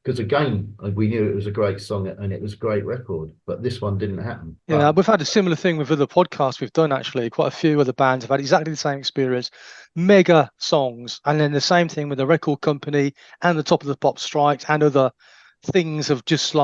because again, we knew it was a great song and it was a great record, but this one didn't happen. Yeah, we've had a similar thing with other podcasts we've done, actually. Quite a few other bands have had exactly the same experience. Mega songs, and then the same thing with the record company and the Top of the Pops strikes and other things have just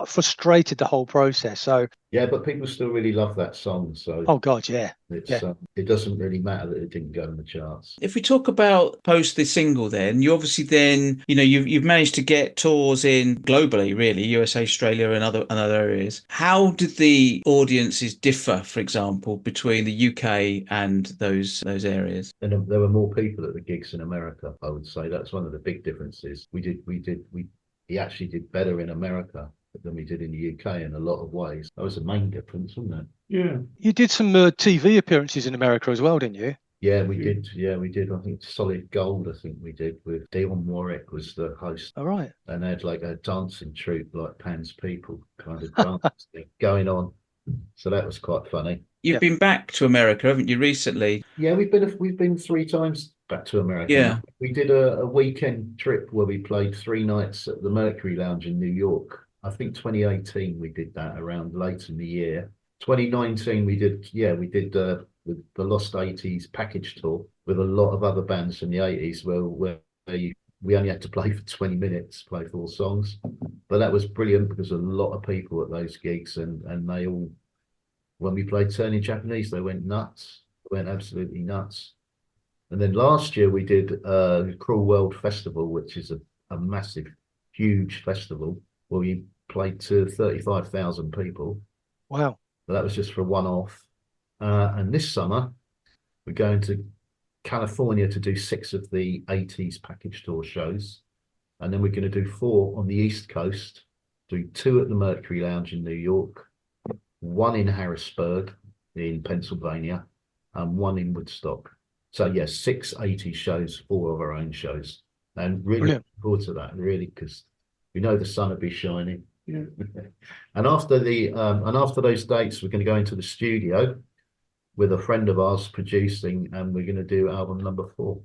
frustrated the whole process. So yeah, but people still really love that song. So oh god, yeah, it doesn't really matter that it didn't go in the charts. If we talk about post the single, then you obviously then you've managed to get tours in globally, really, USA, Australia, and other areas. How did the audiences differ, for example, between the UK and those areas? And there were more people at the gigs in America. I would say that's one of the big differences. He actually did better in America than we did in the UK in a lot of ways. That was the main difference, wasn't it? Yeah. You did some TV appearances in America as well, didn't you? Yeah, we did. Yeah, we did. I think Solid Gold, I think we did, with Dion Warwick was the host. All right. And they had like a dancing troupe, like Pan's People, kind of dancing going on. So that was quite funny. You've been back to America, haven't you, recently? Yeah, we've been 3 times back to America. Yeah. We did a weekend trip where we played 3 nights at the Mercury Lounge in New York. I think 2018 we did that around late in the year. 2019 we did the Lost 80s package tour with a lot of other bands from the 80s where we only had to play for 20 minutes, play 4 songs. But that was brilliant because a lot of people at those gigs and they all, when we played Turning Japanese, they went nuts. They went absolutely nuts. And then last year we did the Cruel World Festival, which is a massive, huge festival where we played to 35,000 people. Wow. But that was just for a one-off. And this summer, we're going to California to do 6 of the 80s package tour shows. And then we're going to do 4 on the East Coast, do 2 at the Mercury Lounge in New York, 1 in Harrisburg in Pennsylvania, and 1 in Woodstock. So, yes, 6 80s shows, 4 of our own shows. And really looking forward to that, really, because we know the sun will be shining. Yeah. And after those dates, we're going to go into the studio with a friend of ours producing, and we're going to do album number 4.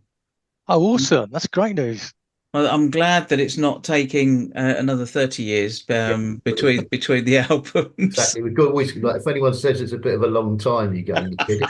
Oh, awesome. That's great news. Well, I'm glad that it's not taking another 30 years between the albums. Exactly. We've got always, like, if anyone says it's a bit of a long time, you go, you kidding?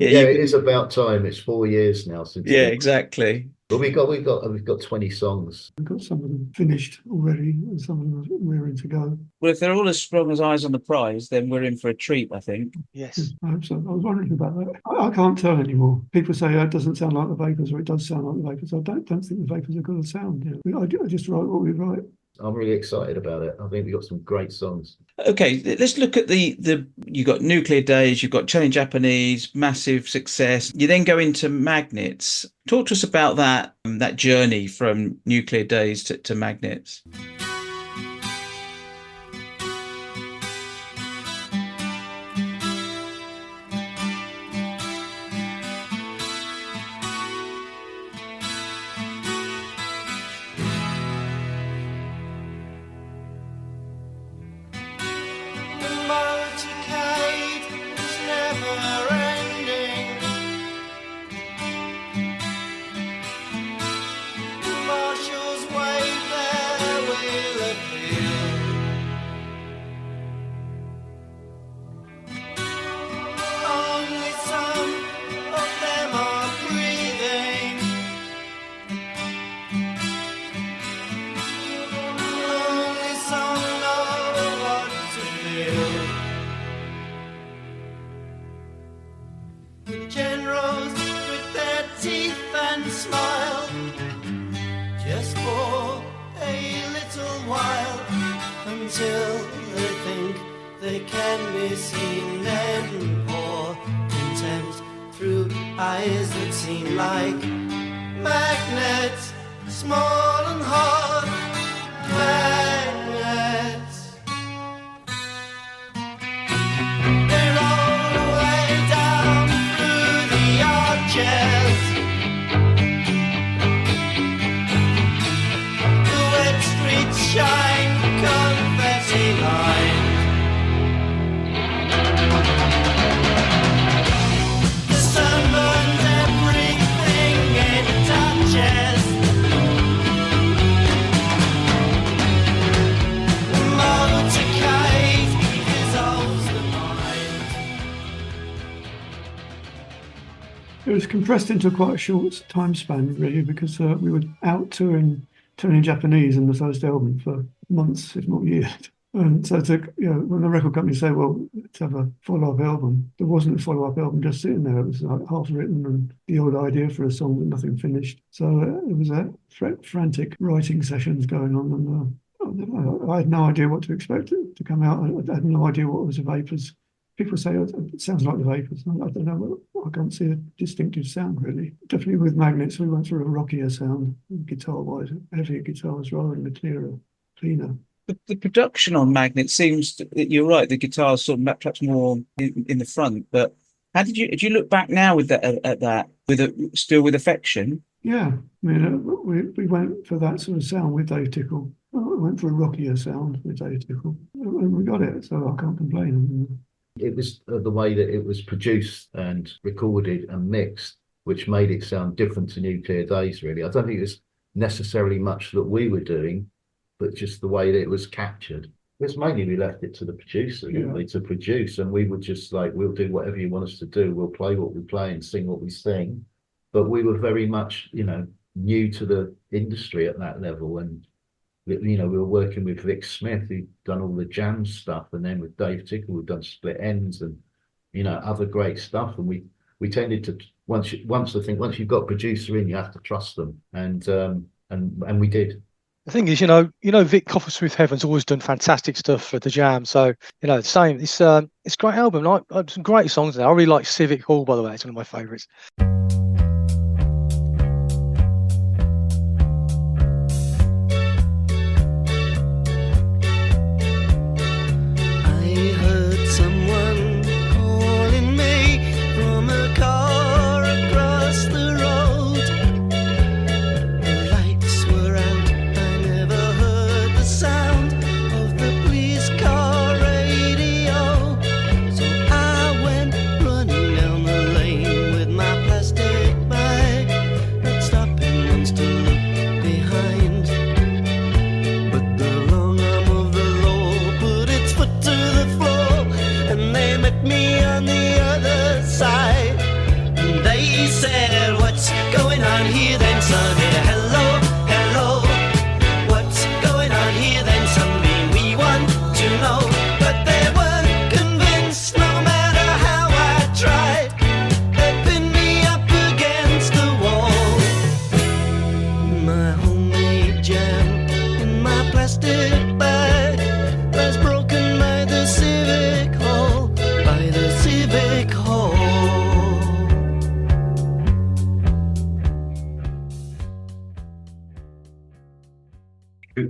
It is about time. It's 4 years now since. Yeah, exactly. But we've got 20 songs. We've got some of them finished already, and some of them we're ready to go. Well, if they're all as strong as Eyes on the Prize, then we're in for a treat, I think. Yes. I hope so. I was wondering about that. I can't tell anymore. People say it doesn't sound like the Vapors, or it does sound like the Vapors. I don't think the Vapors are going to sound. I just write what we write. I'm really excited about it. I think we've got some great songs. Okay, let's look at you got Nuclear Days, you've got Turning Japanese, massive success. You then go into Magnets. Talk to us about that journey from Nuclear Days to Magnets. Until they think they can be seen, then pour contempt through eyes that seem like magnets, small and hard magnets. They roll away down through the arches. The wet streets shine confetti line. The sun burns everything it touches. The motorcade dissolves the mind. It was compressed into quite a short time span, really, because we were out touring Japanese in the first album for months, if not years. And so when the record company said, well, let's have a follow-up album, there wasn't a follow-up album just sitting there. It was like half written and the old idea for a song, but nothing finished. So it was frantic writing sessions going on. And I had no idea what to expect to come out. I had no idea what was the Vapors. People say it sounds like the Vapors. I don't know. I can't see a distinctive sound, really. Definitely with Magnets, we went for a rockier sound, guitar-wise, heavier guitars rather than a cleaner. The production on Magnet seems that you're right. The guitar's sort of perhaps more in the front, but how did you look back now with that at that still with affection? Yeah, I mean, we went for that sort of sound with Dave Tickle. We went for a rockier sound with Dave Tickle, and we got it. So I can't complain. It was the way that it was produced and recorded and mixed, which made it sound different to Nuclear Days, really. I don't think it was necessarily much that we were doing, but just the way that it was captured. It's mainly we left it to the producer, really, to produce, and we were just like, we'll do whatever you want us to do. We'll play what we play and sing what we sing. But we were very much, new to the industry at that level. And, we were working with Vic Smith, who'd done all the jam stuff. And then with Dave Tickle, we've done Split Ends and, other great stuff. And we tended to, once you've got a producer in, you have to trust them. And we did. The thing is, Vic Coppersmith Heaven's always done fantastic stuff for the Jam. So, the same. It's a great album. Some great songs there. I really like Civic Hall, by the way. It's one of my favourites.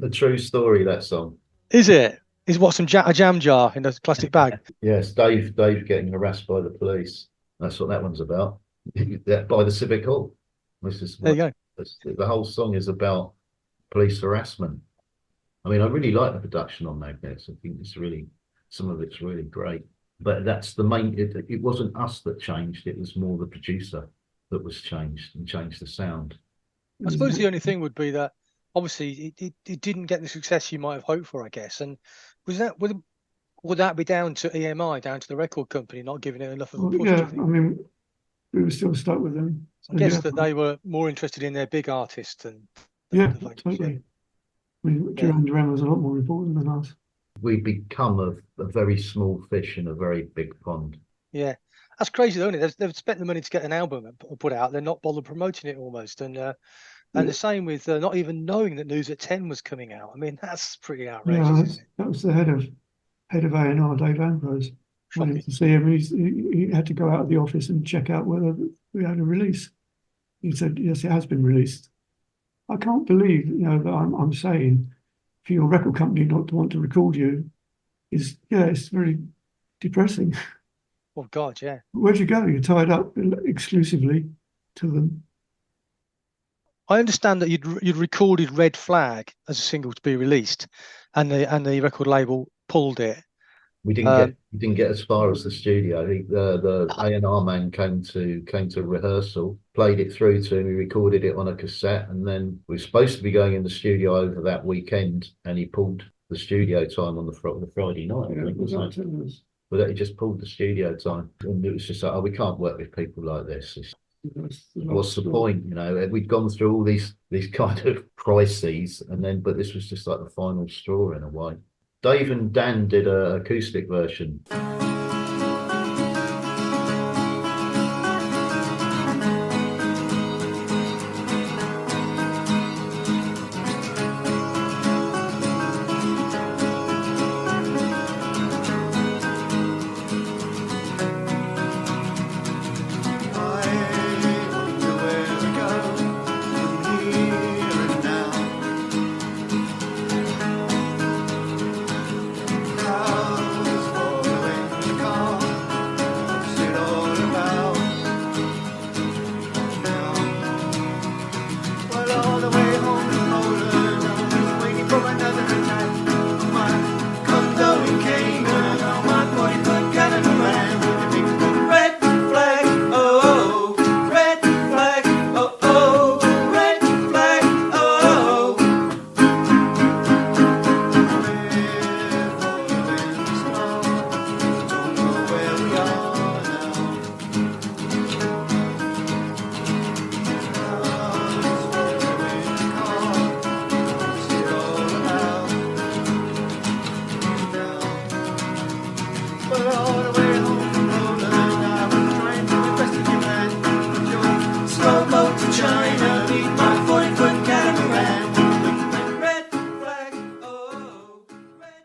A true story, that song. Is it? Is what a jam jar in a plastic bag? Yes, Dave getting harassed by the police. That's what that one's about. By the Civic Hall. There you go. The whole song is about police harassment. I mean, I really like the production on Magnets. I think some of it's really great. But that's the main. It wasn't us that changed. It was more the producer that was changed and changed the sound. I suppose the only thing would be that obviously it didn't get the success you might have hoped for, I guess. And would that be down to EMI, down to the record company not giving it enough of a push? Yeah, I mean, we were still stuck with them. So I guess that they were more interested in their big artists than the totally. I mean, Duran Duran was a lot more important than us. We become a very small fish in a very big pond. Yeah, that's crazy, though, isn't it? They've spent the money to get an album put out. They're not bothered promoting it almost, and the same with not even knowing that News at 10 was coming out. I mean, that's pretty outrageous. Yeah, isn't it? that was the head of A&R, Dave Ambrose. Wanted to see him. He had to go out of the office and check out whether we had a release. He said, "Yes, it has been released." I can't believe, that I'm saying for your record company not to want to record you it's very depressing. Oh God, yeah. Where'd you go? You're tied up exclusively to them. I understand that you'd recorded Red Flag as a single to be released, and the record label pulled it. We didn't get as far as the studio. I think the A&R man came to rehearsal, played it through to him. He recorded it on a cassette, and then we were supposed to be going in the studio over that weekend, and he pulled the studio time on the Friday night. I think, wasn't it? But he just pulled the studio time, and it was just like, we can't work with people like this. What's the point? We'd gone through all these kind of crises, but this was just like the final straw in a way. Dave and Dan did an acoustic version.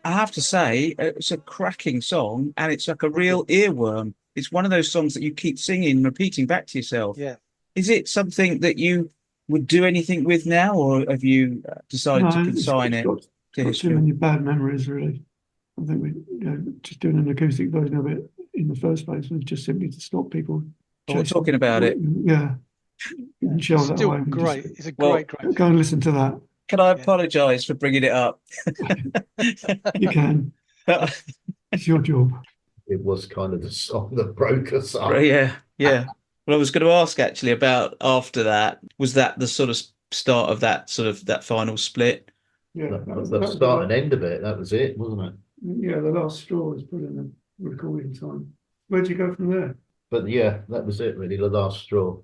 I have to say, it's a cracking song, and it's like a real earworm. It's one of those songs that you keep singing and repeating back to yourself. Yeah. Is it something that you would do anything with now, or have you decided to No, consign it got to too history? many bad memories, really. I think just doing an acoustic version of it in the first place was just simply to stop people Talking about it. Yeah, you can shell that Still away and great. just It's a Well, great. go and listen to that. Can I apologise for bringing it up? You can. It's your job. It was kind of the song that broke us up. Yeah, yeah. Well, I was going to ask actually about after that. Was that the sort of start of that final split? Yeah, That was the start and end of it. That was it, wasn't it? Yeah, the last straw was put in the recording time. Where'd you go from there? But yeah, that was it really. The last straw.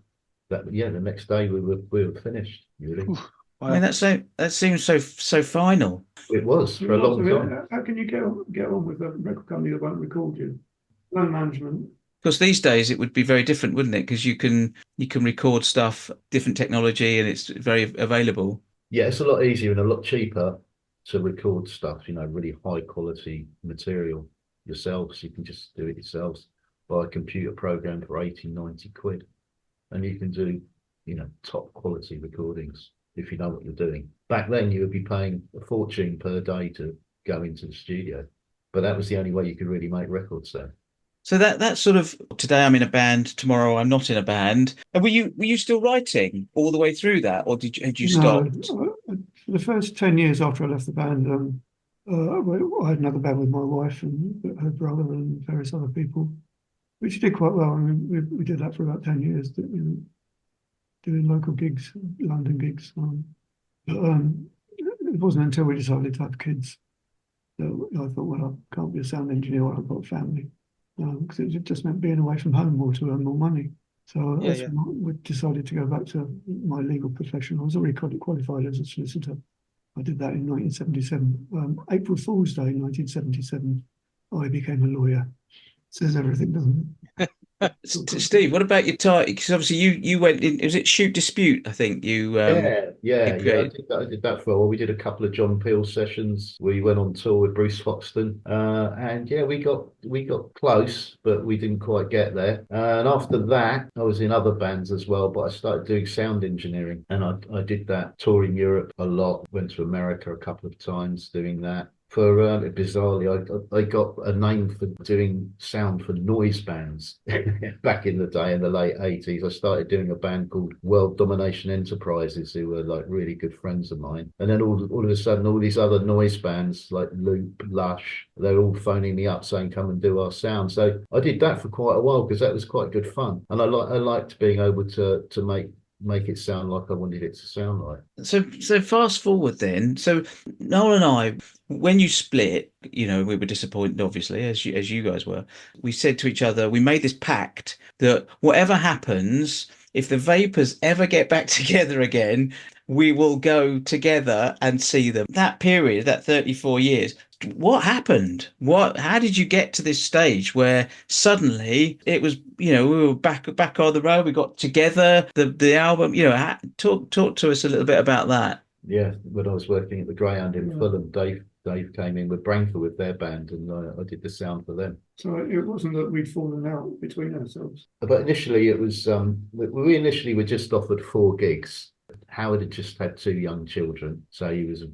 The next day we were finished. Really, I mean, that seems so final. it was for a long time. How can you get on with a record company that won't record you? No management. Because these days it would be very different, wouldn't it? Because you can record stuff, different technology, and it's very available. Yeah, it's a lot easier and a lot cheaper to record stuff. Really high quality material yourselves. You can just do it yourselves, buy a computer program for 80, 90 quid, and you can do top quality recordings if you know what you're doing. Back then you would be paying a fortune per day to go into the studio, but that was the only way you could really make records then. So that sort of, today I'm in a band, tomorrow I'm not in a band. And were you still writing all the way through that, or had you stopped? For the first 10 years after I left the band, I had another band with my wife and her brother and various other people, which did quite well. I mean, we did that for about 10 years, doing local gigs, London gigs. But it wasn't until we decided to have kids that I thought, well, I can't be a sound engineer while I've got a family. Because it just meant being away from home more to earn more money. So we decided to go back to my legal profession. I was already qualified as a solicitor. I did that in 1977. April Fool's Day, 1977, I became a lawyer. Says everything, doesn't it? Steve, what about your title? Because obviously you went in, was it Shoot Dispute? I think you. Yeah. I did that for a while. We did a couple of John Peel sessions. We went on tour with Bruce Foxton, and we got close, but we didn't quite get there. And after that, I was in other bands as well, but I started doing sound engineering, and I did that touring Europe a lot. Went to America a couple of times doing that. Bizarrely, I got a name for doing sound for noise bands back in the day in the late 80s. I started doing a band called World Domination Enterprises, who were like really good friends of mine. And then all of a sudden, all these other noise bands like Loop, Lush, they're all phoning me up saying, come and do our sound. So I did that for quite a while because that was quite good fun. And I liked being able to make it sound like I wanted it to sound like. So fast forward then. So Noel and I, when you split, we were disappointed, obviously, as you guys were. We said to each other, we made this pact that whatever happens, if the Vapors ever get back together again, we will go together and see them. That period, that 34 years, what happened? How did you get to this stage where suddenly it was, we were back on the road, we got together, the album, talk to us a little bit about that. Yeah, when I was working at the Greyhound in Fulham, Dave came in with Brainford with their band, and I did the sound for them. So it wasn't that we'd fallen out between ourselves. But initially it was, we initially were just offered 4 gigs. Howard had just had 2 young children, so he was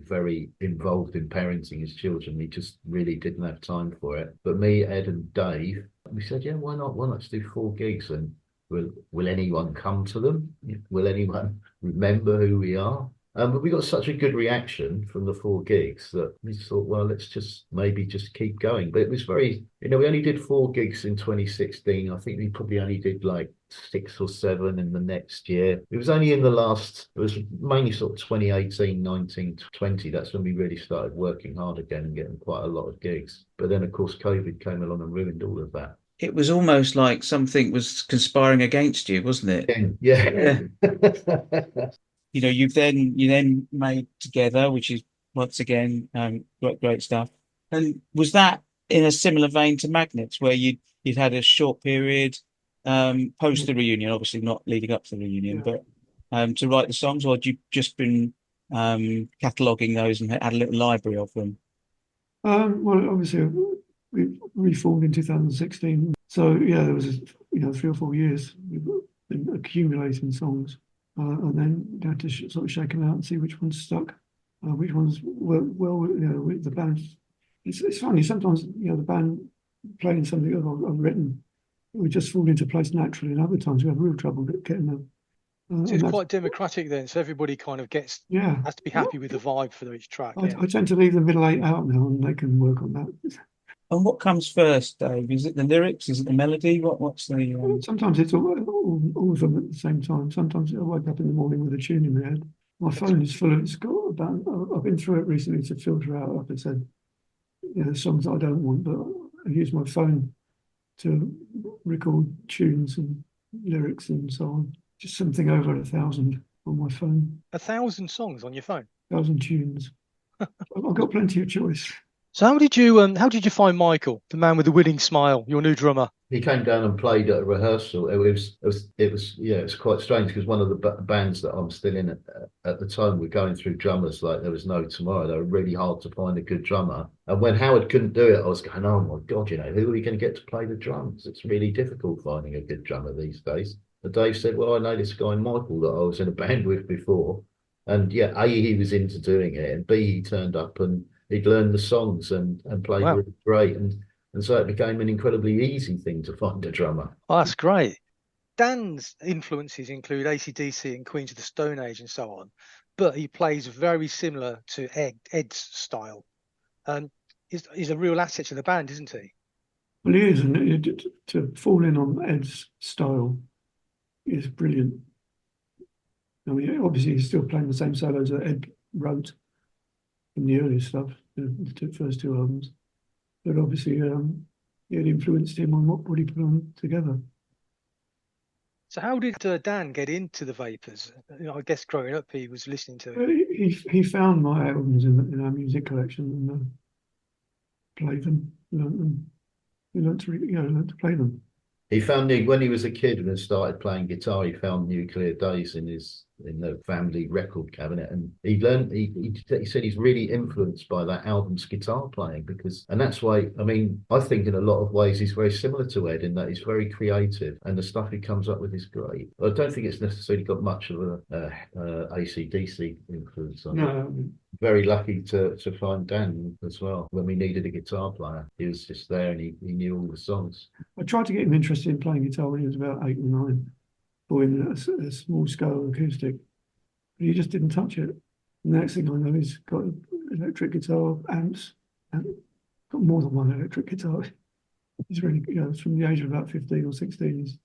very involved in parenting his children. He just really didn't have time for it. But me, Ed and Dave, we said, yeah, why not? Why not do 4 gigs? And will anyone come to them? Will anyone remember who we are? But we got such a good reaction from the 4 gigs that we thought, well, let's just keep going. But it was very, we only did 4 gigs in 2016. I think we probably only did like 6 or 7 in the next year. It was only it was mainly sort of 2018, 19, 20. That's when we really started working hard again and getting quite a lot of gigs. But then, of course, COVID came along and ruined all of that. It was almost like something was conspiring against you, wasn't it? Yeah. You then made Together, which is once again great stuff. And was that in a similar vein to Magnets, where you'd had a short period post the reunion, obviously not leading up to the reunion, but to write the songs, or had you just been cataloguing those and had a little library of them? Well, obviously, we reformed in 2016. So yeah, there was 3 or 4 years we've been accumulating songs, and then we had to sort of shake them out and see which ones stuck, which ones work well with the band. It's funny sometimes the band playing something I've written, we just fall into place naturally, and other times we have real trouble getting them. So it's quite democratic then. So everybody kind of has to be happy with the vibe for each track. I tend to leave the middle eight out now, and they can work on that. And what comes first, Dave? Is it the lyrics? Is it the melody? What's the? Sometimes it's all of them at the same time. Sometimes I wake up in the morning with a tune in my head. My phone is full of it's got about. I've been through it recently to filter out, like I said, songs that I don't want, but I use my phone to record tunes and lyrics and so on. Just something over 1,000 on my phone. 1,000 songs on your phone? 1,000 tunes. I've got plenty of choice. So how did you find Michael, the man with the winning smile, your new drummer? He came down and played at a rehearsal. It was quite strange because one of the bands that I'm still in at the time were going through drummers like there was no tomorrow. They were really hard to find a good drummer. And when Howard couldn't do it, I was going, oh my God, who are we going to get to play the drums? It's really difficult finding a good drummer these days. But Dave said, well, I know this guy Michael that I was in a band with before. And yeah, A, he was into doing it, and B, he turned up and he'd learned the songs and played really great. And so it became an incredibly easy thing to find a drummer. Oh, that's great. Dan's influences include AC/DC and Queens of the Stone Age and so on, but he plays very similar to Ed's style. He's a real asset to the band, isn't he? Well, he is, and to fall in on Ed's style is brilliant. I mean, obviously he's still playing the same solos that Ed wrote from the earlier stuff, the first 2 albums. But obviously, it influenced him on what he put on together. So how did Dan get into the Vapors? I guess growing up, he was listening to it. He found my albums in our music collection and played them, learned them. He learned to play them. He found when he was a kid and started playing guitar, he found Nuclear Days in the family record cabinet, and he learned. He said he's really influenced by that album's guitar playing and that's why. I mean, I think in a lot of ways he's very similar to Ed in that he's very creative and the stuff he comes up with is great. I don't think it's necessarily got much of a AC/DC influence on it. Very lucky to find Dan as well. When we needed a guitar player, he was just there and he knew all the songs. I tried to get him interested in playing guitar when he was about 8 or 9, for him a small scale acoustic, but he just didn't touch it. The next thing I know, he's got electric guitar, amps, and got more than one electric guitar. He's really, from the age of about 15 or 16, he's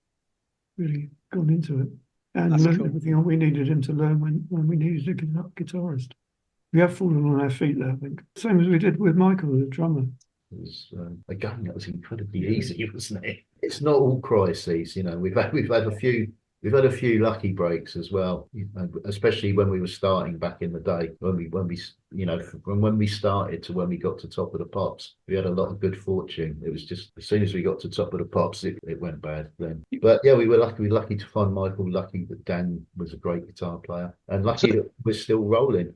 really gone into it and learned everything we needed him to learn when we needed a guitarist. We have fallen on our feet there, I think. Same as we did with Michael, the drummer. It was again, that was incredibly easy, wasn't it? It's not all crises, We've had a few lucky breaks as well, especially when we were starting back in the day. When we started to when we got to Top of the Pops, we had a lot of good fortune. It was just as soon as we got to Top of the Pops, it went bad then. But yeah, we were lucky. We were lucky to find Michael. Lucky that Dan was a great guitar player, and lucky that we're still rolling.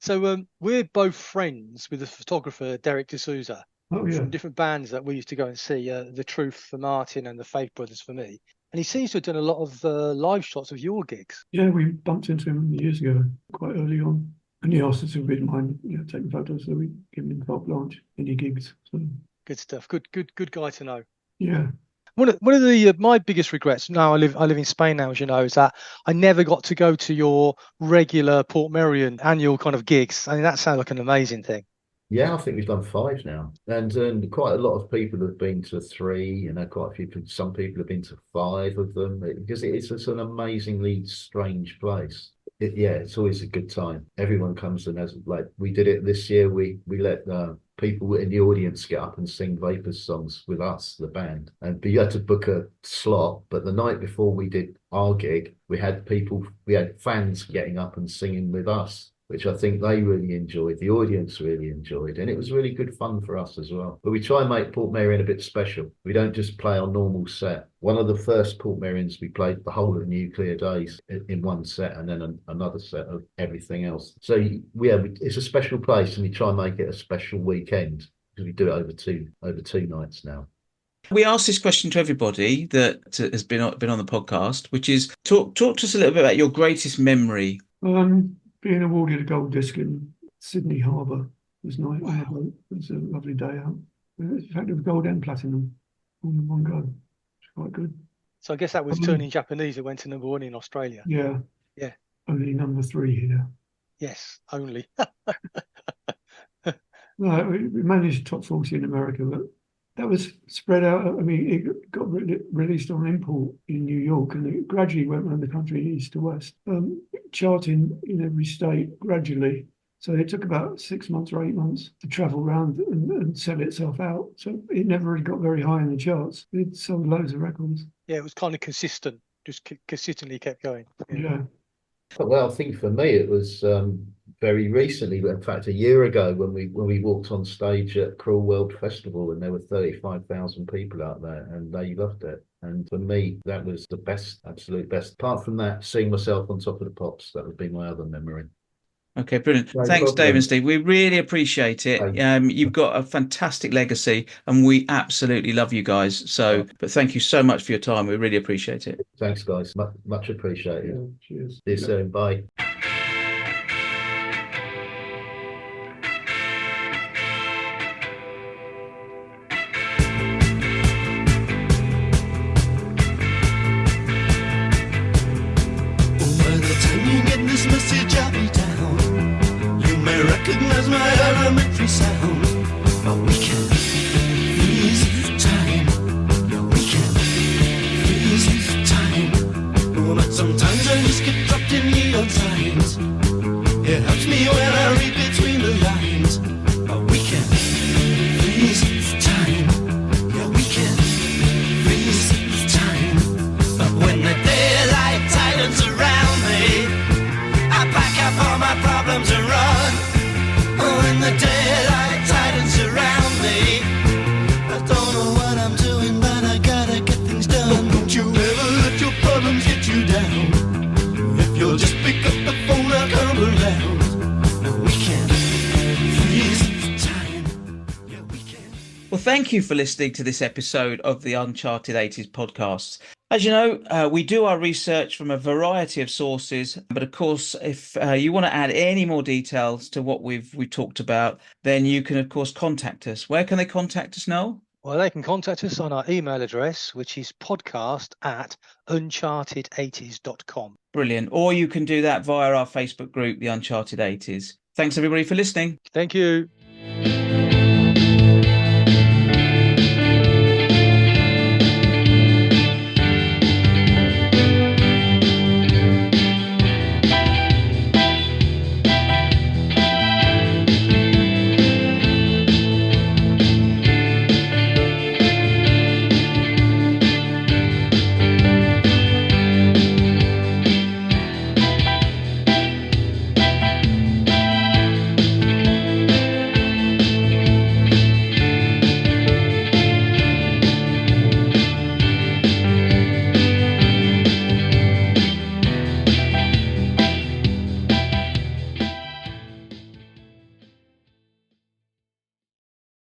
So we're both friends with the photographer Derek D'Souza from different bands that we used to go and see. The Truth for Martin and the Faith Brothers for me. And he seems to have done a lot of live shots of your gigs. Yeah, we bumped into him years ago, quite early on. And he asked us if we'd mind taking photos, so we give him carte blanche, any gigs. So. Good stuff. Good guy to know. Yeah. One of my biggest regrets now, I live in Spain now, as you know, is that I never got to go to your regular Portmeirion annual kind of gigs. I mean, that sounds like an amazing thing. Yeah, I think we've done 5 now, and quite a lot of people have been to 3. Quite a few. Some people have been to 5 of them because it's an amazingly strange place. It's always a good time. Everyone comes and we did it this year. We let people in the audience get up and sing Vapors songs with us, the band, but you had to book a slot. But the night before we did our gig, we had fans getting up and singing with us, which I think they really enjoyed, the audience really enjoyed, and it was really good fun for us as well. But we try and make Portmeirion a bit special. We don't just play our normal set. One of the first Portmeirions, we played the whole of Nuclear Days in one set, and then another set of everything else. So it's a special place, and we try and make it a special weekend. because we do it over two nights now. We ask this question to everybody that has been on the podcast, which is talk to us a little bit about your greatest memory. Being awarded a gold disc in Sydney Harbour was nice. Wow. It was a lovely day out. In fact, it was gold and platinum all in one go. It's quite good. So I guess that was turning Japanese. It went to #1 in Australia. Yeah. Yeah. Only #3 here. Yes, only. No, we managed top 40 in America, but that was spread out. I mean, it got released on import in New York, and it gradually went around the country east to west, charting in every state gradually. So it took about 6 months or 8 months to travel around and sell itself out. So it never really got very high in the charts. It sold loads of records. Yeah, it was kind of consistent, just consistently kept going. Yeah. Well, I think for me it was very recently, in fact, a year ago when we walked on stage at Cruel World Festival, and there were 35,000 people out there, and they loved it. And for me, that was the best, absolute best. Apart from that, seeing myself on Top of the Pops, that would be my other memory. Okay, brilliant. No Thanks, problem. Dave and Steve. We really appreciate it. You've got a fantastic legacy, and we absolutely love you guys. So, but thank you so much for your time. We really appreciate it. Thanks, guys. Much appreciated. Yeah, cheers. See you soon. Bye. By the time you get this message, I'll be down. You may recognize my elementary sound. But we can freeze time. Yeah, we can freeze time. But sometimes I just get dropped in neon signs. It helps me when I read between the lines. But we can freeze time. Yeah, we can freeze time. But when the daylight tightens around me, I pack up all my problems and run. When the daylight tightens around me, I don't know what I'm doing, but I gotta get things done. Don't you ever let your problems get you down. If you'll just pick up the phone, I'll come around. And we can freeze time. Yeah, we can. Well, thank you for listening to this episode of the Uncharted 80s podcast. As you know, we do our research from a variety of sources, but of course, if you want to add any more details to what we've talked about, then you can, of course, contact us. Where can they contact us, Noel? Well, they can contact us on our email address, which is podcast@uncharted80s.com. Brilliant. Or you can do that via our Facebook group, the Uncharted 80s. Thanks, everybody, for listening. Thank you.